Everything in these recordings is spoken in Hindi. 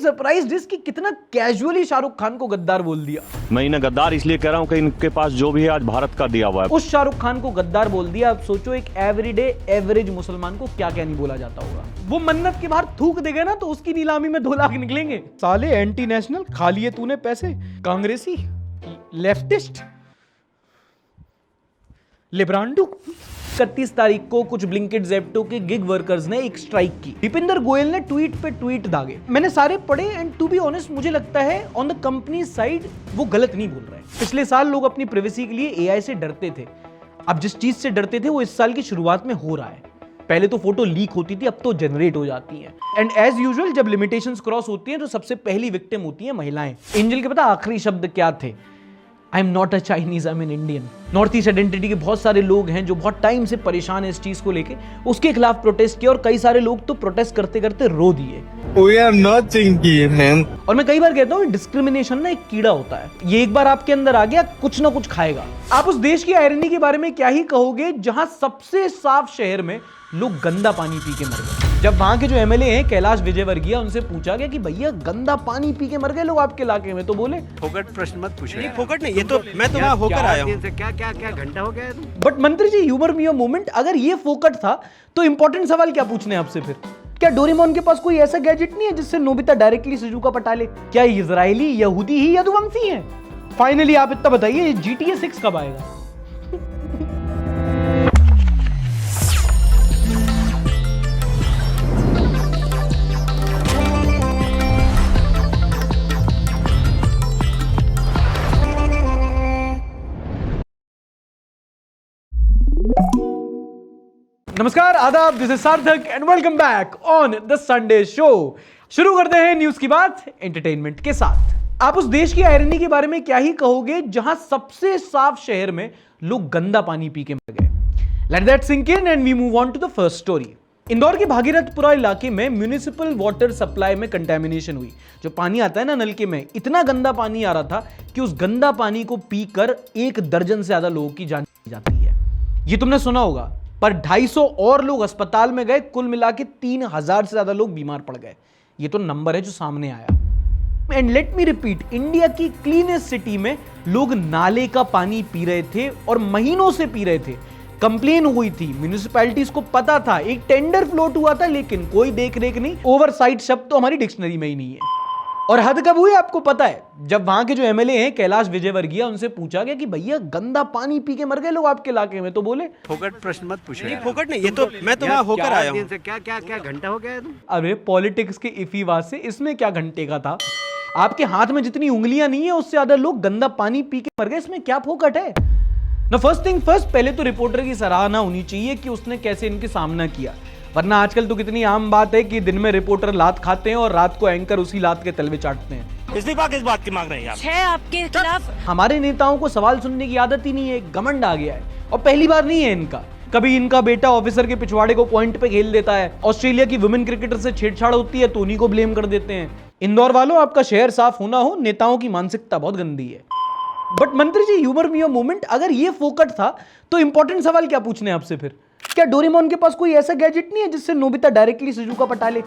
सरप्राइज्ड इज कि कितना कैजुअली शाहरुख खान को गद्दार बोल दिया। मैं इन्हें गद्दार इसलिए कह रहा हूं कि इनके पास जो भी है आज भारत का दिया हुआ है। उस शाहरुख खान को गद्दार बोल दिया। अब सोचो एक एवरीडे एवरेज मुसलमान को क्या क्या नहीं बोला जाता होगा। वो मन्नत के बाहर थूक देगा ना तो उसकी नीलामी में 2 लाख निकलेंगे। साले एंटी नेशनल, खा लिए तूने पैसे, कांग्रेसी, लेफ्टिस्ट, लिब्रांडू। 31 तारीख को कुछ ब्लिंकिट ज़ेप्टो के गिग वर्कर्स ने एक स्ट्राइक की। दीपिंदर गोयल ने ट्वीट पे ट्वीट दागे। मैंने सारे पढ़े एंड टू बी ऑनेस्ट मुझे लगता है ऑन द कंपनी साइड वो गलत नहीं बोल रहे हैं। पिछले साल लोग अपनी प्राइवेसी के लिए एआई से डरते थे। अब जिस चीज से डरते थे वो इस साल की शुरुआत में हो रहा है। पहले तो फोटो लीक होती थी, अब तो जनरेट हो जाती है। एंड एज यूजुअल जब लिमिटेशंस क्रॉस होती हैं तो सबसे पहली विक्टिम होती है महिलाएं। एंजल के पता आखिरी शब्द क्या थे? I am not a Chinese, I am an Indian. North east identity के बहुत सारे लोग हैं जो बहुत टाइम से परेशान है इस चीज को लेके, उसके खिलाफ प्रोटेस्ट किया और कई सारे लोग तो प्रोटेस्ट करते करते रो दिए। We are not Indian. और मैं कई बार कहता हूँ डिस्क्रिमिनेशन ना एक कीड़ा होता है, ये एक बार आपके अंदर आ गया कुछ ना कुछ खाएगा। आप उस देश की आयरनी के बारे में क्या ही कहोगे जहां सबसे साफ शहर में लोग गंदा पानी पी के मर गए। जब वहां के जो एमएलए हैं कैलाश विजयवर्गीय, उनसे पूछा गया कि भैया गंदा पानी पी के मर गए लोग आपके इलाके में, तो बोले फोकट प्रश्न मत पूछो। नहीं फोकट नहीं, ये तो मैं तो वहां होकर आया हूँ। क्या घंटा हो गया है? बट मंत्री जी ह्यूमर मी अ मोमेंट, अगर ये फोकट था तो इंपॉर्टेंट सवाल क्या पूछने आपसे फिर? क्या डोरेमोन के पास कोई ऐसा गैजेट नहीं है जिससे नोबिता डायरेक्टली सुजुका पटा ले? क्या इजरायली, यहूदी ही यदुवंशी हैं? फाइनली आप इतना बताइए GTA 6 कब आएगा? नमस्कार, आदाब, दिस इज सार्थक and welcome back on the Sunday show. शुरू करते हैं न्यूज की बात एंटरटेनमेंट के साथ। आप उस देश की आयरनी के बारे में क्या ही कहोगे जहां सबसे साफ शहर में लोग गंदा पानी पी के मर गए। Let that sink in and we move on to the first story. Indore के भागीरथपुरा इलाके में म्यूनिसिपल वाटर सप्लाई में कंटेमिनेशन हुई। जो पानी आता है ना नलके में, इतना गंदा पानी आ रहा था कि उस गंदा पानी को पीकर 1 दर्जन से ज्यादा लोगों की जान जाती है। ये तुमने सुना होगा, पर 250 और लोग अस्पताल में गए। कुल मिला के 3000 से ज्यादा लोग बीमार पड़ गए। ये तो नंबर है जो सामने आया। And let me repeat, India की क्लीनेस्ट सिटी में लोग नाले का पानी पी रहे थे और महीनों से पी रहे थे। कंप्लेन हुई थी, म्यूनिसिपैलिटीज को पता था, एक टेंडर फ्लोट हुआ था, लेकिन कोई देख रेख नहीं। ओवरसाइट शब्द तो हमारी डिक्शनरी में ही नहीं है। और हद कब हुई आपको पता है? जब वहां के जो एमएलए हैं कैलाश विजयवर्गीय, उनसे पूछा गया कि भैया गंदा पानी पी के मर गए लोग आपके इलाके में, तो बोले फोकट प्रश्न मत पूछो। नहीं फोकट नहीं, ये तो मैं तो वहां होकर आया हूँ। क्या घंटा हो गया है? अरे पॉलिटिक्स के इफीवास से इसमें क्या घंटे का था? आपके हाथ में जितनी उंगलियां नहीं है उससे ज्यादा लोग गंदा पानी पी के मर गए, इसमें क्या फोकट है? ना फर्स्ट थिंग फर्स्ट, पहले तो रिपोर्टर की सराहना होनी चाहिए कि उसने कैसे इनके सामना किया। वरना आजकल तो कितनी आम बात है कि दिन में रिपोर्टर लात खाते हैं और रात को एंकर उसी लात के तलवे चाटते हैं। इस्तीफा किस बात की मांग रहे हैं आप? है आपके खिलाफ। हमारे नेताओं को सवाल सुनने की आदत ही नहीं है, घमंड आ गया है। और पहली बार नहीं है इनका। कभी इनका बेटा ऑफिसर के पिछवाड़े को पॉइंट पे खेल देता है, ऑस्ट्रेलिया की वुमेन क्रिकेटर से छेड़छाड़ होती है तो उन्हीं को ब्लेम कर देते हैं। इंदौर वालों, आपका शहर साफ होना हो, नेताओं की मानसिकता बहुत गंदी है। बट मंत्री जी ह्यूमर मी अ मोमेंट, अगर ये फोकट था तो इंपॉर्टेंट सवाल क्या पूछने आपसे फिर? क्या डोरेमोन के पास कोई ऐसा गैजेट नहीं है जिससे नोबिता डायरेक्टली सुजुका पटा ले?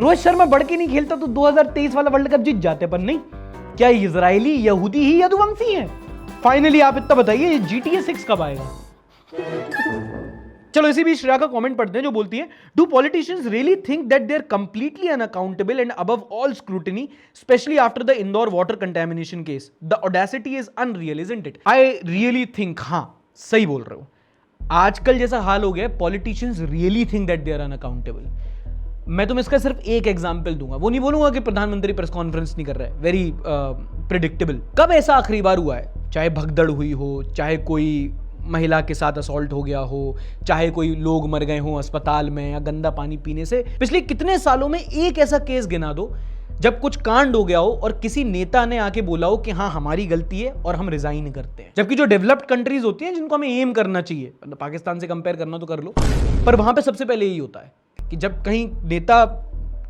रोहित शर्मा बढ़ के नहीं खेलता तो 2023 वाला वर्ल्ड कप जीत जाते, पर नहीं। क्या इजरायली, यहूदी ही यदुवंशी हैं? फाइनली आप इतना बताइए GTA 6 कब आएगा? चलो इसी बीच श्रेया का कमेंट पढ़ते हैं जो बोलती है, do politicians really think that they are completely unaccountable and above all scrutiny, especially after the Indore water contamination case? The audacity is unreal, isn't it? I really think, हाँ सही बोल रहे हो। आजकल जैसा हाल हो गया, politicians really think that they are unaccountable. मैं तुम्हें इसका सिर्फ एक एग्जांपल दूंगा, वो नहीं बोलूंगा कि प्रधानमंत्री प्रेस कॉन्फ्रेंस नहीं कर रहा है, वेरी प्रिडिक्टेबल। कब ऐसा आखिरी बार हुआ है? चाहे भगदड़ हुई हो, चाहे कोई महिला के साथ असॉल्ट हो गया हो, चाहे कोई लोग मर गए हो अस्पताल में या गंदा पानी पीने से, पिछले कितने सालों में एक ऐसा केस गिना दो जब कुछ कांड हो गया हो और किसी नेता ने आके बोला हो कि हाँ हमारी गलती है और हम रिजाइन करते हैं। जबकि जो डेवलप्ड कंट्रीज होती हैं जिनको हमें एम करना चाहिए, मतलब पाकिस्तान से कंपेयर करना तो कर लो, पर वहां पे सबसे पहले यही होता है कि जब कहीं नेता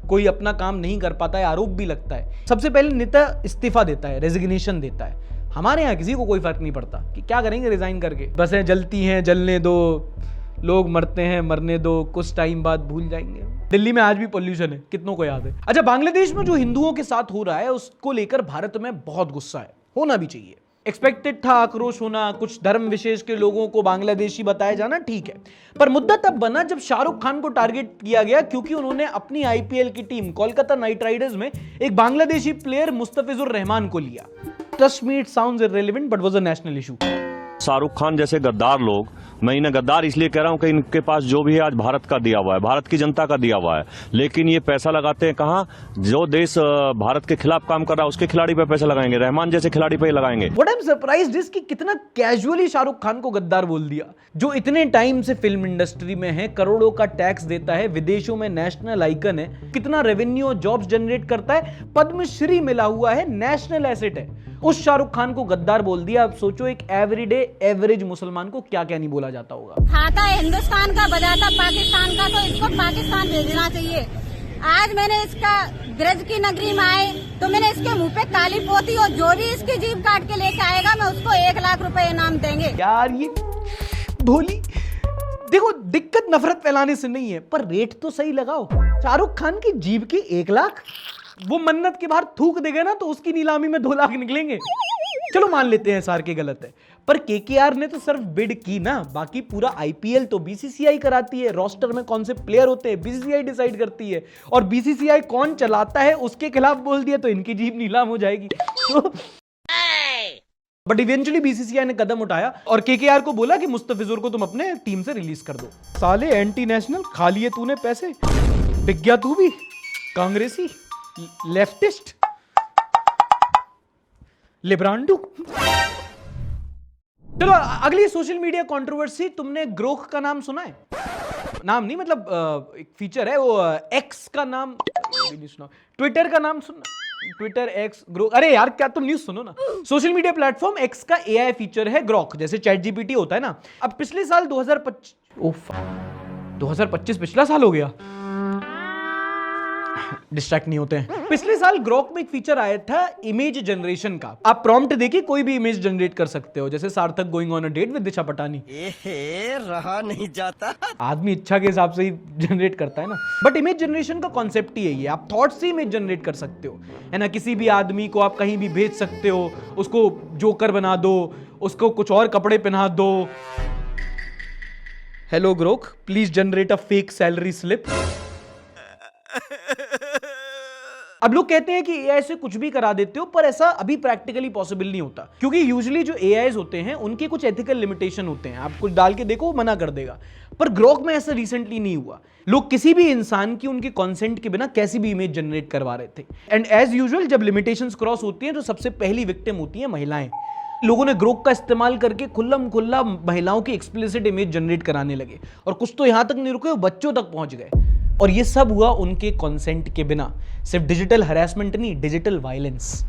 कोई अपना काम नहीं कर पाता है, आरोप भी लगता है, सबसे पहले नेता इस्तीफा देता है, रेजिग्नेशन देता है। हमारे यहाँ किसी को कोई फर्क नहीं पड़ता कि क्या करेंगे रिजाइन करके, बसें जलती हैं जलने दो, लोग मरते हैं, मरने दो, कुछ टाइम बाद भूल जाएंगे। दिल्ली में आज भी पोल्यूशन है, कितनों को याद है। अच्छा, बांग्लादेश में जो हिंदुओं के साथ हो रहा है उसको लेकर भारत में बहुत गुस्सा है, होना भी चाहिए। एक्सपेक्टेड था आक्रोश होना, कुछ धर्म विशेष के लोगों को बांग्लादेशी बताया जाना, ठीक है। पर मुद्दा तब बना जब शाहरुख खान को टारगेट किया गया क्योंकि उन्होंने अपनी आईपीएल की टीम कोलकाता नाइट राइडर्स में एक बांग्लादेशी प्लेयर मुस्तफिजुर रहमान को लिया। Trust me, it sounds irrelevant but was a national issue. Shahrukh Khan जैसे गद्दार लोग, मैं इन्हें गद्दार इसलिए कह रहा हूं कि इनके पास जो भी है आज भारत का दिया हुआ है, भारत की जनता का दिया हुआ है, लेकिन ये पैसा लगाते हैं कहां? जो देश भारत के खिलाफ काम कर रहा है उसके खिलाड़ी पे पैसा लगाएंगे, रहमान जैसे खिलाड़ी पे लगाएंगे। What I am surprised is कि कितना कैजुअली शाहरुख खान को गद्दार बोल दिया, जो इतने टाइम से फिल्म इंडस्ट्री में है, करोड़ों का टैक्स देता है, विदेशों में नेशनल आइकन है, कितना रेवेन्यू जॉब्स जनरेट करता है, पद्मश्री मिला हुआ है, नेशनल एसेट है। उस शाहरुख खान को गद्दार बोल दिया। अब सोचो एक एवरीडे एवरेज मुसलमान को क्या क्या नहीं बोला जाता होगा। खाता है हिंदुस्तान का, बजाता पाकिस्तान का, तो इसको पाकिस्तान भेजना चाहिए। आज मैंने इसका ब्रज की नगरी में आए तो मैंने इसके मुंह पे काली पोती और जो भी इसकी जीभ काट के लेके आएगा मैं उसको 1 लाख रुपए इनाम देंगे। यार ये भोली, देखो दिक्कत नफरत फैलाने से नहीं है, पर रेट तो सही लगाओ। शाहरुख खान की जीभ के 1 लाख, वो मन्नत के बाहर थूक देगा ना तो उसकी नीलामी में 2 लाख निकलेंगे। चलो मान लेते हैं सार के गलत है, पर केकेआर ने तो सिर्फ बिड की ना, बाकी पूरा आईपीएल तो बीसीसीआई कराती है, रोस्टर में कौन से प्लेयर होते हैं बीसीसीआई डिसाइड करती है, और बीसीसीआई कौन चलाता है उसके खिलाफ बोल दिया तो इनकी जीभ नीलाम हो जाएगी। बट इवेंचुअली बीसीसीआई ने कदम उठाया और केकेआर को बोला कि मुस्तफिजुर को तुम अपने टीम से रिलीज कर दो। साले एंटी नेशनल, खा लिए तूने पैसे, बिक गया तू भी, कांग्रेसी, लेफ्टिस्ट, लिब्रांडू। चलो अगली सोशल मीडिया कंट्रोवर्सी, तुमने ग्रोक का नाम सुना है? नाम नहीं मतलब एक फीचर है वो, एक्स का नाम नहीं सुना, ट्विटर का नाम सुना, ट्विटर एक्स ग्रोक। अरे यार क्या तुम न्यूज़ सुनो ना। सोशल मीडिया प्लेटफॉर्म एक्स का एआई फीचर है ग्रोक, जैसे चैट जीपीटी होता है ना। अब पिछले साल 2025 पिछला साल हो गया, डिस्ट्रैक्ट नहीं होते हैं। पिछले साल ग्रोक में एक फीचर आया था इमेज जनरेशन का। आप प्रॉम्प्ट देके कोई भी इमेज जनरेट कर सकते हो, जैसे Sarthak going on a date with Disha Patani. रहा नहीं जाता। आदमी इच्छा के हिसाब से ही जनरेट करता है ना। बट इमेज जनरेशन का कॉन्सेप्ट ही यही है, आप थॉट से इमेज जनरेट कर सकते हो, है ना। किसी भी आदमी को आप कहीं भी भेज सकते हो, उसको जोकर बना दो, उसको कुछ और कपड़े पहना दो। Hello Grok, please generate a fake salary slip. अब लोग कहते हैं कि एआई से कुछ भी करा देते हो, पर ऐसा अभी प्रैक्टिकली पॉसिबल नहीं होता, क्योंकि यूजुअली जो एआईज होते हैं उनके कुछ एथिकल लिमिटेशन होते हैं। आप कुछ डाल के देखो, मना कर देगा। पर ग्रोक में ऐसा रिसेंटली नहीं हुआ। लोग किसी भी इंसान की उनके कंसेंट के बिना कैसी भी इमेज जनरेट करवा रहे थे। एंड एज यूजुअल जब लिमिटेशंस क्रॉस होती हैं तो सबसे पहली विक्टिम होती हैं महिलाएं। लोगों ने ग्रोक का इस्तेमाल करके खुल्लम खुल्ला महिलाओं की एक्सप्लिसिट इमेज जनरेट कराने लगे, और कुछ तो यहां तक नहीं रुके, वो बच्चों तक पहुंच गए। और ये सब हुआ उनके कंसेंट के बिना। सिर्फ डिजिटल हैरेसमेंट नहीं, डिजिटल वायलेंस।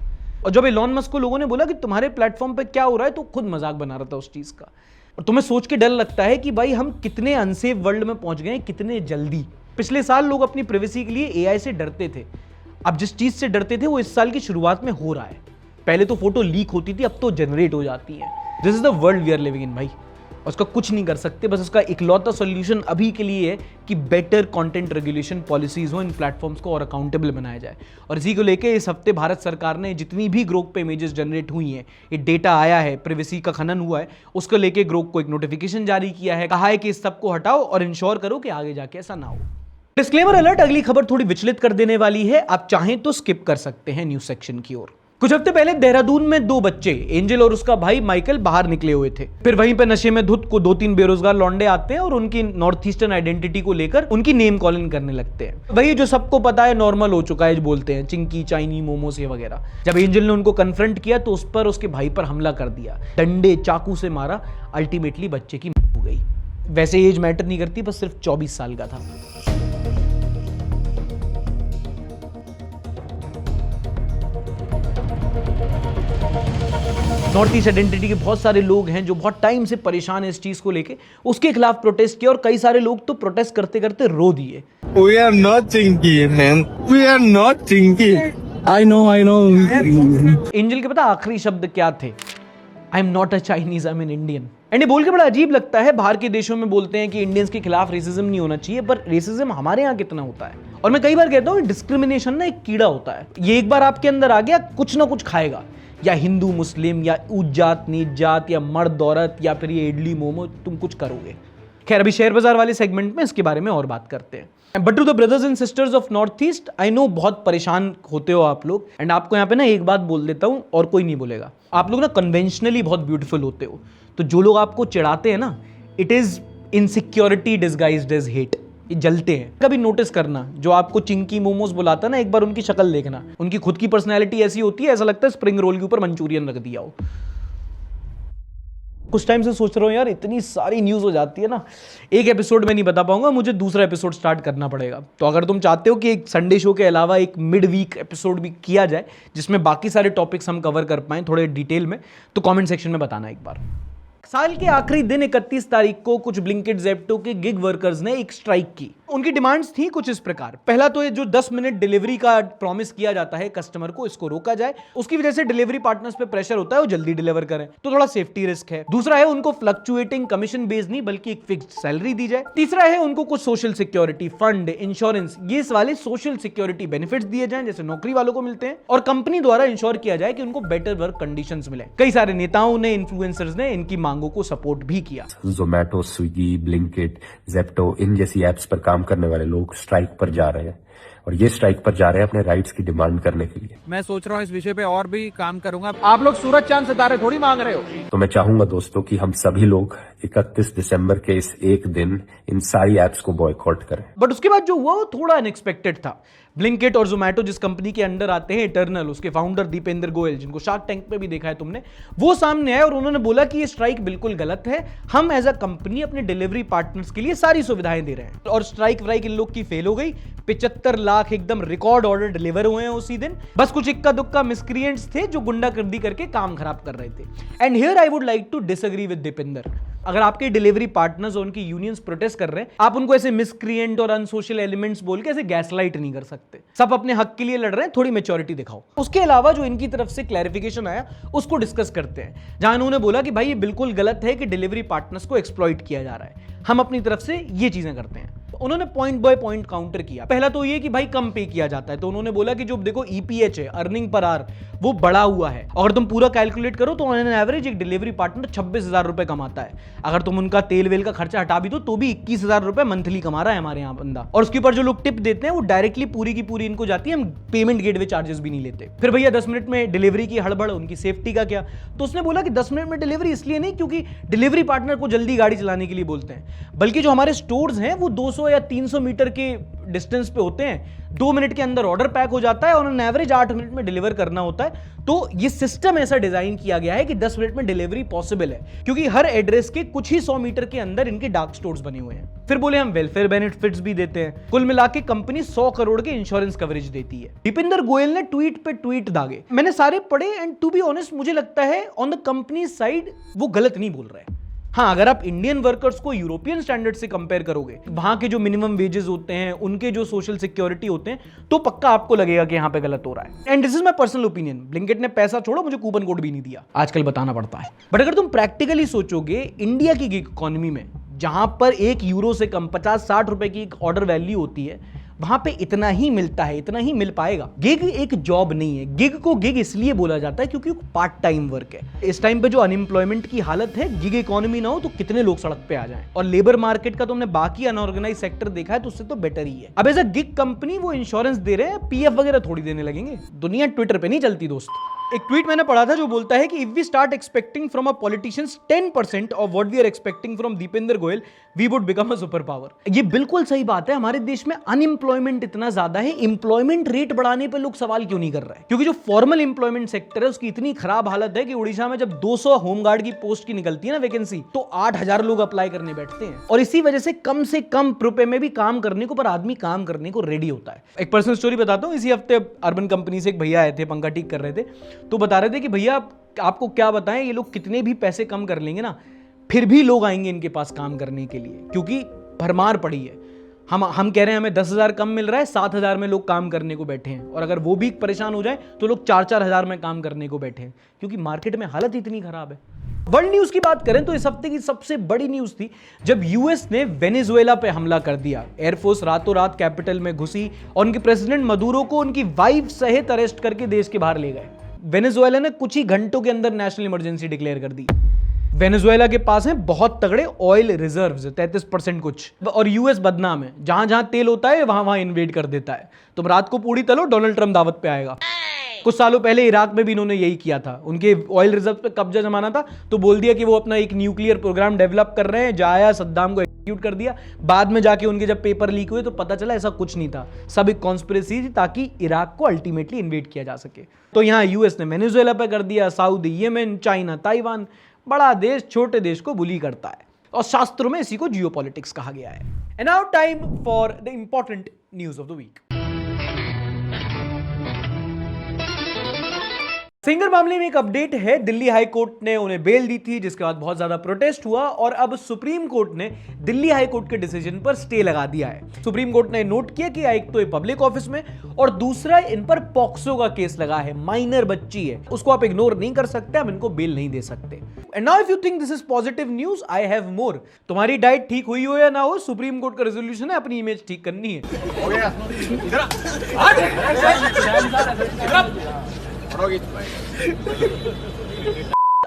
और जब एलॉन मस्क को लोगों ने बोला कि तुम्हारे प्लेटफॉर्म पे क्या हो रहा है, तो खुद मजाक बना रहा था उस चीज का। और तुम्हें सोच के डर लगता है कि भाई हम कितने अनसेफ वर्ल्ड में पहुंच गए, कितने जल्दी। पिछले साल लोग अपनी प्राइवेसी के लिए एआई से डरते थे। अब जिस चीज से डरते थे वो इस साल की शुरुआत में हो रहा है। पहले तो फोटो लीक होती थी, अब तो जनरेट हो जाती है। This is the world we are living in भाई। उसका कुछ नहीं कर सकते, बस उसका इकलौता सॉल्यूशन अभी के लिए है कि बेटर कंटेंट रेगुलेशन पॉलिसीज हो इन प्लेटफॉर्म्स को और अकाउंटेबल बनाया जाए। और इसी को लेकर इस हफ्ते भारत सरकार ने जितनी भी ग्रोक पे इमेजेस जनरेट हुई हैं, ये डेटा आया है, प्राइवेसी का खनन हुआ है, उसको लेकर ग्रोक को एक नोटिफिकेशन जारी किया है। कहा है कि इस सब को हटाओ और इंश्योर करो कि आगे जाके ऐसा ना हो। डिस्क्लेमर अलर्ट, अगली खबर थोड़ी विचलित कर देने वाली है, आप चाहें तो स्किप कर सकते हैं न्यूज सेक्शन की ओर। कुछ हफ्ते पहले देहरादून में 2 बच्चे, एंजल और उसका भाई माइकल, बाहर निकले हुए थे। फिर वहीं पे नशे में धुत को 2-3 बेरोजगार लौंडे आते हैं और उनकी नॉर्थ ईस्टर्न आइडेंटिटी को लेकर उनकी नेम कॉलिंग करने लगते हैं। वही जो सबको पता है, नॉर्मल हो चुका है, जो बोलते हैं चिंकी, चाइनी, मोमोस ये वगैरह। जब एंजल ने उनको कन्फ्रंट किया तो उस पर उसके भाई पर हमला कर दिया, डंडे चाकू से मारा। अल्टीमेटली बच्चे की मौत हो गई। वैसे एज मैटर नहीं करती, बस सिर्फ 24 साल का था। नॉर्थ ईस्ट आइडेंटिटी के बहुत सारे लोग हैं जो बहुत टाइम से परेशान है इस चीज को लेके, उसके खिलाफ प्रोटेस्ट किया और कई सारे लोग तो प्रोटेस्ट करते करते रो दिए। We are not Chinky, man. We are not Chinky. I know. Angel के पता आखिरी शब्द क्या थे? I am not a Chinese, I am an Indian. And ये बोल के बड़ा अजीब लगता है, बाहर के देशों में बोलते हैं कि इंडियंस के खिलाफ रेसिज्म नहीं होना चाहिए, पर रेसिज्म हमारे यहाँ कितना होता है। और मैं कई बार कहता हूँ डिस्क्रिमिनेशन ना एक कीड़ा होता है, ये एक बार आपके अंदर आ गया कुछ ना कुछ खाएगा, या हिंदू मुस्लिम या ऊंच जात नीच जात या मर्द औरत या फिर ये इडली मोमो, तुम कुछ करोगे। खैर अभी शेयर बाजार वाले सेगमेंट में इसके बारे में और बात करते हैं। But to the brothers and sisters of north east, I know बहुत परेशान होते हो आप लोग, एंड आपको यहाँ पे ना एक बात बोल देता हूँ और कोई नहीं बोलेगा, आप लोग ना कन्वेंशनली बहुत ब्यूटीफुल होते हो, तो जो लोग आपको चिढ़ाते हैं ना, it is insecurity disguised as hate, ये जलते हैं। कभी नोटिस करना, जो आपको चिंकी मोमोज बुलाता है ना, एक बार उनकी शक्ल देखना, उनकी खुद की पर्सनैलिटी ऐसी होती है, ऐसा लगता है स्प्रिंग रोल के ऊपर मंचूरियन रख दिया हो। कुछ टाइम से सोच रहा हूँ यार, इतनी सारी न्यूज़ हो जाती है ना, एक एपिसोड में नहीं बता पाऊंगा, मुझे दूसरा एपिसोड स्टार्ट करना पड़ेगा। तो अगर तुम चाहते हो कि एक संडे शो के अलावा एक मिड वीक एपिसोड भी किया जाए जिसमें बाकी सारे टॉपिक्स हम कवर कर पाएं थोड़े डिटेल में, तो कमेंट सेक्शन में बताना एक बार। साल के आखिरी दिन 31 तारीख को कुछ ब्लिंकिट ज़ेप्टो के गिग वर्कर्स ने एक स्ट्राइक की। उनकी डिमांड्स थी कुछ इस प्रकार, पहला तो ये जो 10 मिनट डिलीवरी का प्रॉमिस किया जाता है कस्टमर को, इसको रोका जाए, उसकी वजह से डिलीवरी पार्टनर्स पे प्रेशर होता है वो जल्दी डिलीवर करें, तो थोड़ा सेफ्टी रिस्क है। दूसरा है उनको फ्लक्चुएटिंग कमीशन बेस्ड नहीं बल्कि एक फिक्स्ड सैलरी दी जाए। तीसरा है उनको कुछ सोशल सिक्योरिटी फंड, इंश्योरेंस, ये वाले सोशल सिक्योरिटी बेनिफिट्स दिए जाएं जैसे नौकरी वालों को मिलते हैं, और कंपनी द्वारा इंश्योर किया जाए कि उनको बेटर वर्क कंडीशंस मिले। कई सारे नेताओं ने, इन्फ्लुएंसर्स ने इनकी मांगों को सपोर्ट भी किया। जोमैटो, स्विगी, ब्लिंकिट, ज़ेप्टो, इन जैसी एप्स पर काम करने वाले लोग स्ट्राइक पर जा रहे हैं, और ये स्ट्राइक पर जा रहे हैं अपने राइट्स की डिमांड करने के लिए। मैं सोच रहा हूँ इस विषय पे और भी काम करूंगा। आप लोग सूरज चांद सितारे थोड़ी मांग रहे हो। तो मैं चाहूंगा दोस्तों कि हम सभी लोग 31 दिसंबर के इस एक दिन इन सारी एप्स को बॉयकॉट करें। बट उसके बाद जो हुआ वो थोड़ा अनएक्सपेक्टेड था। ब्लिंकिट और जोमैटो जिस कंपनी के अंडर आते हैं इटर्नल, उसके फाउंडर दीपेंद्र गोयल, जिनको शार्क टैंक पे भी देखा है तुमने, वो सामने आए और उन्होंने बोला कि ये स्ट्राइक बिल्कुल गलत है, हम एज अ कंपनी अपने डिलीवरी पार्टनर्स के लिए सारी सुविधाएं दे रहे हैं। और स्ट्राइक व्राइक इन लोग की फेल हो गई, 75 लाख एकदम रिकॉर्ड ऑर्डर डिलीवर हुए हैं उसी दिन। बस कुछ इक्का दुक्का मिसक्रिएंट्स थे जो गुंडागर्दी करके काम खराब कर रहे थे। And here I would like to disagree with Deepinder. अगर आपके डिलीवरी पार्टनर्स और उनकी यूनियंस प्रोटेस्ट कर रहे हैं, आप उनको ऐसे मिसक्रिएंट और अनसोशल एलिमेंट्स बोल के ऐसे गैसलाइट नहीं कर सकते। सब अपने हक के लिए लड़ रहे हैं, थोड़ी मैच्योरिटी दिखाओ। उसके अलावा जो इनकी तरफ से क्लैरिफिकेशन आया उसको डिस्कस करते हैं, जहां उन्होंने बोला कि भाई ये बिल्कुल गलत है कि डिलीवरी पार्टनर्स को एक्सप्लॉइट किया जा रहा है, हम अपनी तरफ से ये चीजें करते हैं। उन्होंने पॉइंट बाय पॉइंट काउंटर किया। पहला तो ये कि भाई कम पे किया जाता है, तो उन्होंने बोला कि जो देखो ईपीएच है, अर्निंग पर आवर, वो बढ़ा हुआ है। अगर तुम पूरा कैलकुलेट करो तो ऑन एन एवरेज एक डिलीवरी पार्टनर 26,000 रुपए कमाता है। अगर तुम उनका तेल वेल का खर्चा हटा भी दो तो भी 21,000 रुपए मंथली कमा रहा है हमारे यहाँ बंदा। और उसके ऊपर जो लोग टिप देते हैं वो डायरेक्टली पूरी की पूरी इनको जाती है, हम पेमेंट गेटवे चार्जेस भी नहीं लेते। फिर भैया 10 मिनट में डिलीवरी की हड़बड़, उनकी सेफ्टी का क्या? तो उसने बोला कि 10 मिनट में डिलीवरी इसलिए नहीं क्योंकि डिलीवरी पार्टनर को जल्दी गाड़ी चलाने के लिए बोलते हैं, बल्कि जो हमारे स्टोर्स हैं वो 200 या 300 मीटर के डिस्टेंस पे होते हैं, 2 मिनट के अंदर ऑर्डर पैक हो जाता है और ऑन एवरेज 8 मिनट में डिलीवर करना होता है। तो ये सिस्टम ऐसा डिजाइन किया गया है कि 10 मिनट में डिलीवरी पॉसिबल है, क्योंकि हर एड्रेस के कुछ ही 100 मीटर के अंदर इनके डार्क स्टोर्स बने हुए हैं। फिर बोले हम वेलफेयर बेनिफिट्स भी देते हैं। कुल मिला के कंपनी 100 करोड़ के इंश्योरेंस कवरेज देती है। दीपेंद्र गोयल ने ट्वीट पे ट्वीट दागे, मैंने सारे पढ़े, एंड टू बी ऑनेस्ट मुझे लगता है ऑन द कंपनी साइड वो गलत नहीं बोल रहे हैं। हाँ, अगर आप इंडियन वर्कर्स को यूरोपियन स्टैंडर्ड से कंपेयर करोगे, वहां के जो मिनिमम वेजेस होते हैं, उनके जो सोशल सिक्योरिटी होते हैं, तो पक्का आपको लगेगा कि यहां पे गलत हो रहा है। And this is my personal opinion. Blinkit ने पैसा छोड़ो, मुझे कूपन कोड भी नहीं दिया, आजकल बताना पड़ता है। बट अगर तुम प्रैक्टिकली सोचोगे, इंडिया की गिग इकोनॉमी में जहां पर 1 यूरो से कम 50-60 रुपए की ऑर्डर वैल्यू होती है, वहां पे इतना ही मिलता है, इतना ही मिल पाएगा। गिग एक जॉब नहीं है। गिग को गिग इसलिए बोला जाता है क्योंकि पार्ट टाइम वर्क है। इस टाइम पे जो अनएम्प्लॉयमेंट की हालत है, गिग इकोनॉमी ना हो तो कितने लोग सड़क पे आ जाएं। और लेबर मार्केट का तुमने बाकी अनऑर्गेनाइज सेक्टर देखा है तो उससे तो बेटर ही है। अब एज अ गिग कंपनी वो इंश्योरेंस दे रहे हैं, पीएफ वगैरह थोड़ी देने लगेंगे। दुनिया ट्विटर पे नहीं चलती दोस्त। एक ट्वीट मैंने पढ़ा था जो बोलता है कि if we start expecting from a politicians 10% of what we are expecting from Deepinder Goyal, we would become a super power. ये बिल्कुल सही बात है। हमारे देश में अनएम्प्लॉयमेंट इतना ज्यादा है, एम्प्लॉयमेंट रेट बढ़ाने पे लोग सवाल क्यों नहीं कर रहे हैं? क्योंकि जो फॉर्मल एम्प्लॉयमेंट सेक्टर है उसकी इतनी खराब हालत है कि उड़ीसा में जब 200 होमगार्ड की पोस्ट की निकलती है ना वैकेंसी, तो 8,000 लोग अप्लाई करने बैठते हैं। और इसी वजह से कम रुपए में भी काम करने को, पर आदमी काम करने को रेडी होता है। एक पर्सनल स्टोरी बताता हूँ। इसी हफ्ते अर्बन कंपनी से एक भैया आए थे, पंखा ठीक कर रहे थे, तो बता रहे थे कि भैया आपको क्या बताएं, ये लोग कितने भी पैसे कम कर लेंगे ना, फिर भी लोग आएंगे इनके पास काम करने के लिए, क्योंकि भरमार पड़ी है। हम कह रहे हैं हमें 10,000 कम मिल रहा है, 7,000 में लोग काम करने को बैठे हैं, और अगर वो भी परेशान हो जाए तो लोग 4-4 हज़ार में काम करने को बैठे हैं, क्योंकि मार्केट में हालत इतनी खराब है। वर्ल्ड न्यूज की बात करें तो इस हफ्ते की सबसे बड़ी न्यूज थी जब यूएस ने वेनेजुएला पे हमला कर दिया। एयरफोर्स रातों रात कैपिटल में घुसी और उनके प्रेसिडेंट मदुरो को उनकी वाइफ सहित अरेस्ट करके देश के बाहर ले गए। वेनेजुएला ने कुछ ही घंटों के अंदर नेशनल इमरजेंसी डिक्लेयर कर दी। वेनेजुएला के पास है बहुत तगड़े ऑयल रिजर्व्स, 33% कुछ, और यूएस बदनाम है, जहां जहां तेल होता है वहां वहां इन्वेड कर देता है। तुम रात को पूड़ी तलो, डोनाल्ड ट्रंप दावत पे आएगा। कुछ सालों पहले इराक में भी इन्होंने यही किया था। उनके ऑयल रिजर्व पे कब्जा जमाना था तो बोल दिया कि वो अपना एक न्यूक्लियर प्रोग्राम डेवलप कर रहे हैं, जाया सद्दाम को एग्जीक्यूट कर दिया। बाद में जाके उनके जब पेपर लीक हुए तो पता चला ऐसा कुछ नहीं था, सब एक कॉन्स्पिरेसी थी ताकि इराक को अल्टीमेटली इन्वेड किया जा सके। तो यहाँ यूएस ने वेनेजुएला पे कर दिया, सऊदी, येमेन, चाइना, ताइवान। बड़ा देश छोटे देश को बुली करता है और शास्त्रों में इसी को जियोपॉलिटिक्स कहा गया है। And now time for the important news of the week. Singer मामले में एक अपडेट है। दिल्ली हाई कोर्ट ने उन्हें बेल दी थी, जिसके बाद बहुत ज्यादा प्रोटेस्ट हुआ और अब सुप्रीम कोर्ट ने दिल्ली हाई कोर्ट के डिसीजन पर स्टे लगा दिया है। सुप्रीम कोर्ट ने नोट किया कि एक तो ये पब्लिक ऑफिस में और दूसरा इन पर पॉक्सो का केस लगा है, माइनर बच्ची है, उसको आप इग्नोर नहीं कर सकते, हम इनको बेल नहीं दे सकते। And now if you think this is positive news, I have more. तुम्हारी डाइट ठीक हुई हो या ना हो, सुप्रीम कोर्ट का रेजोल्यूशन है, अपनी इमेज ठीक करनी है।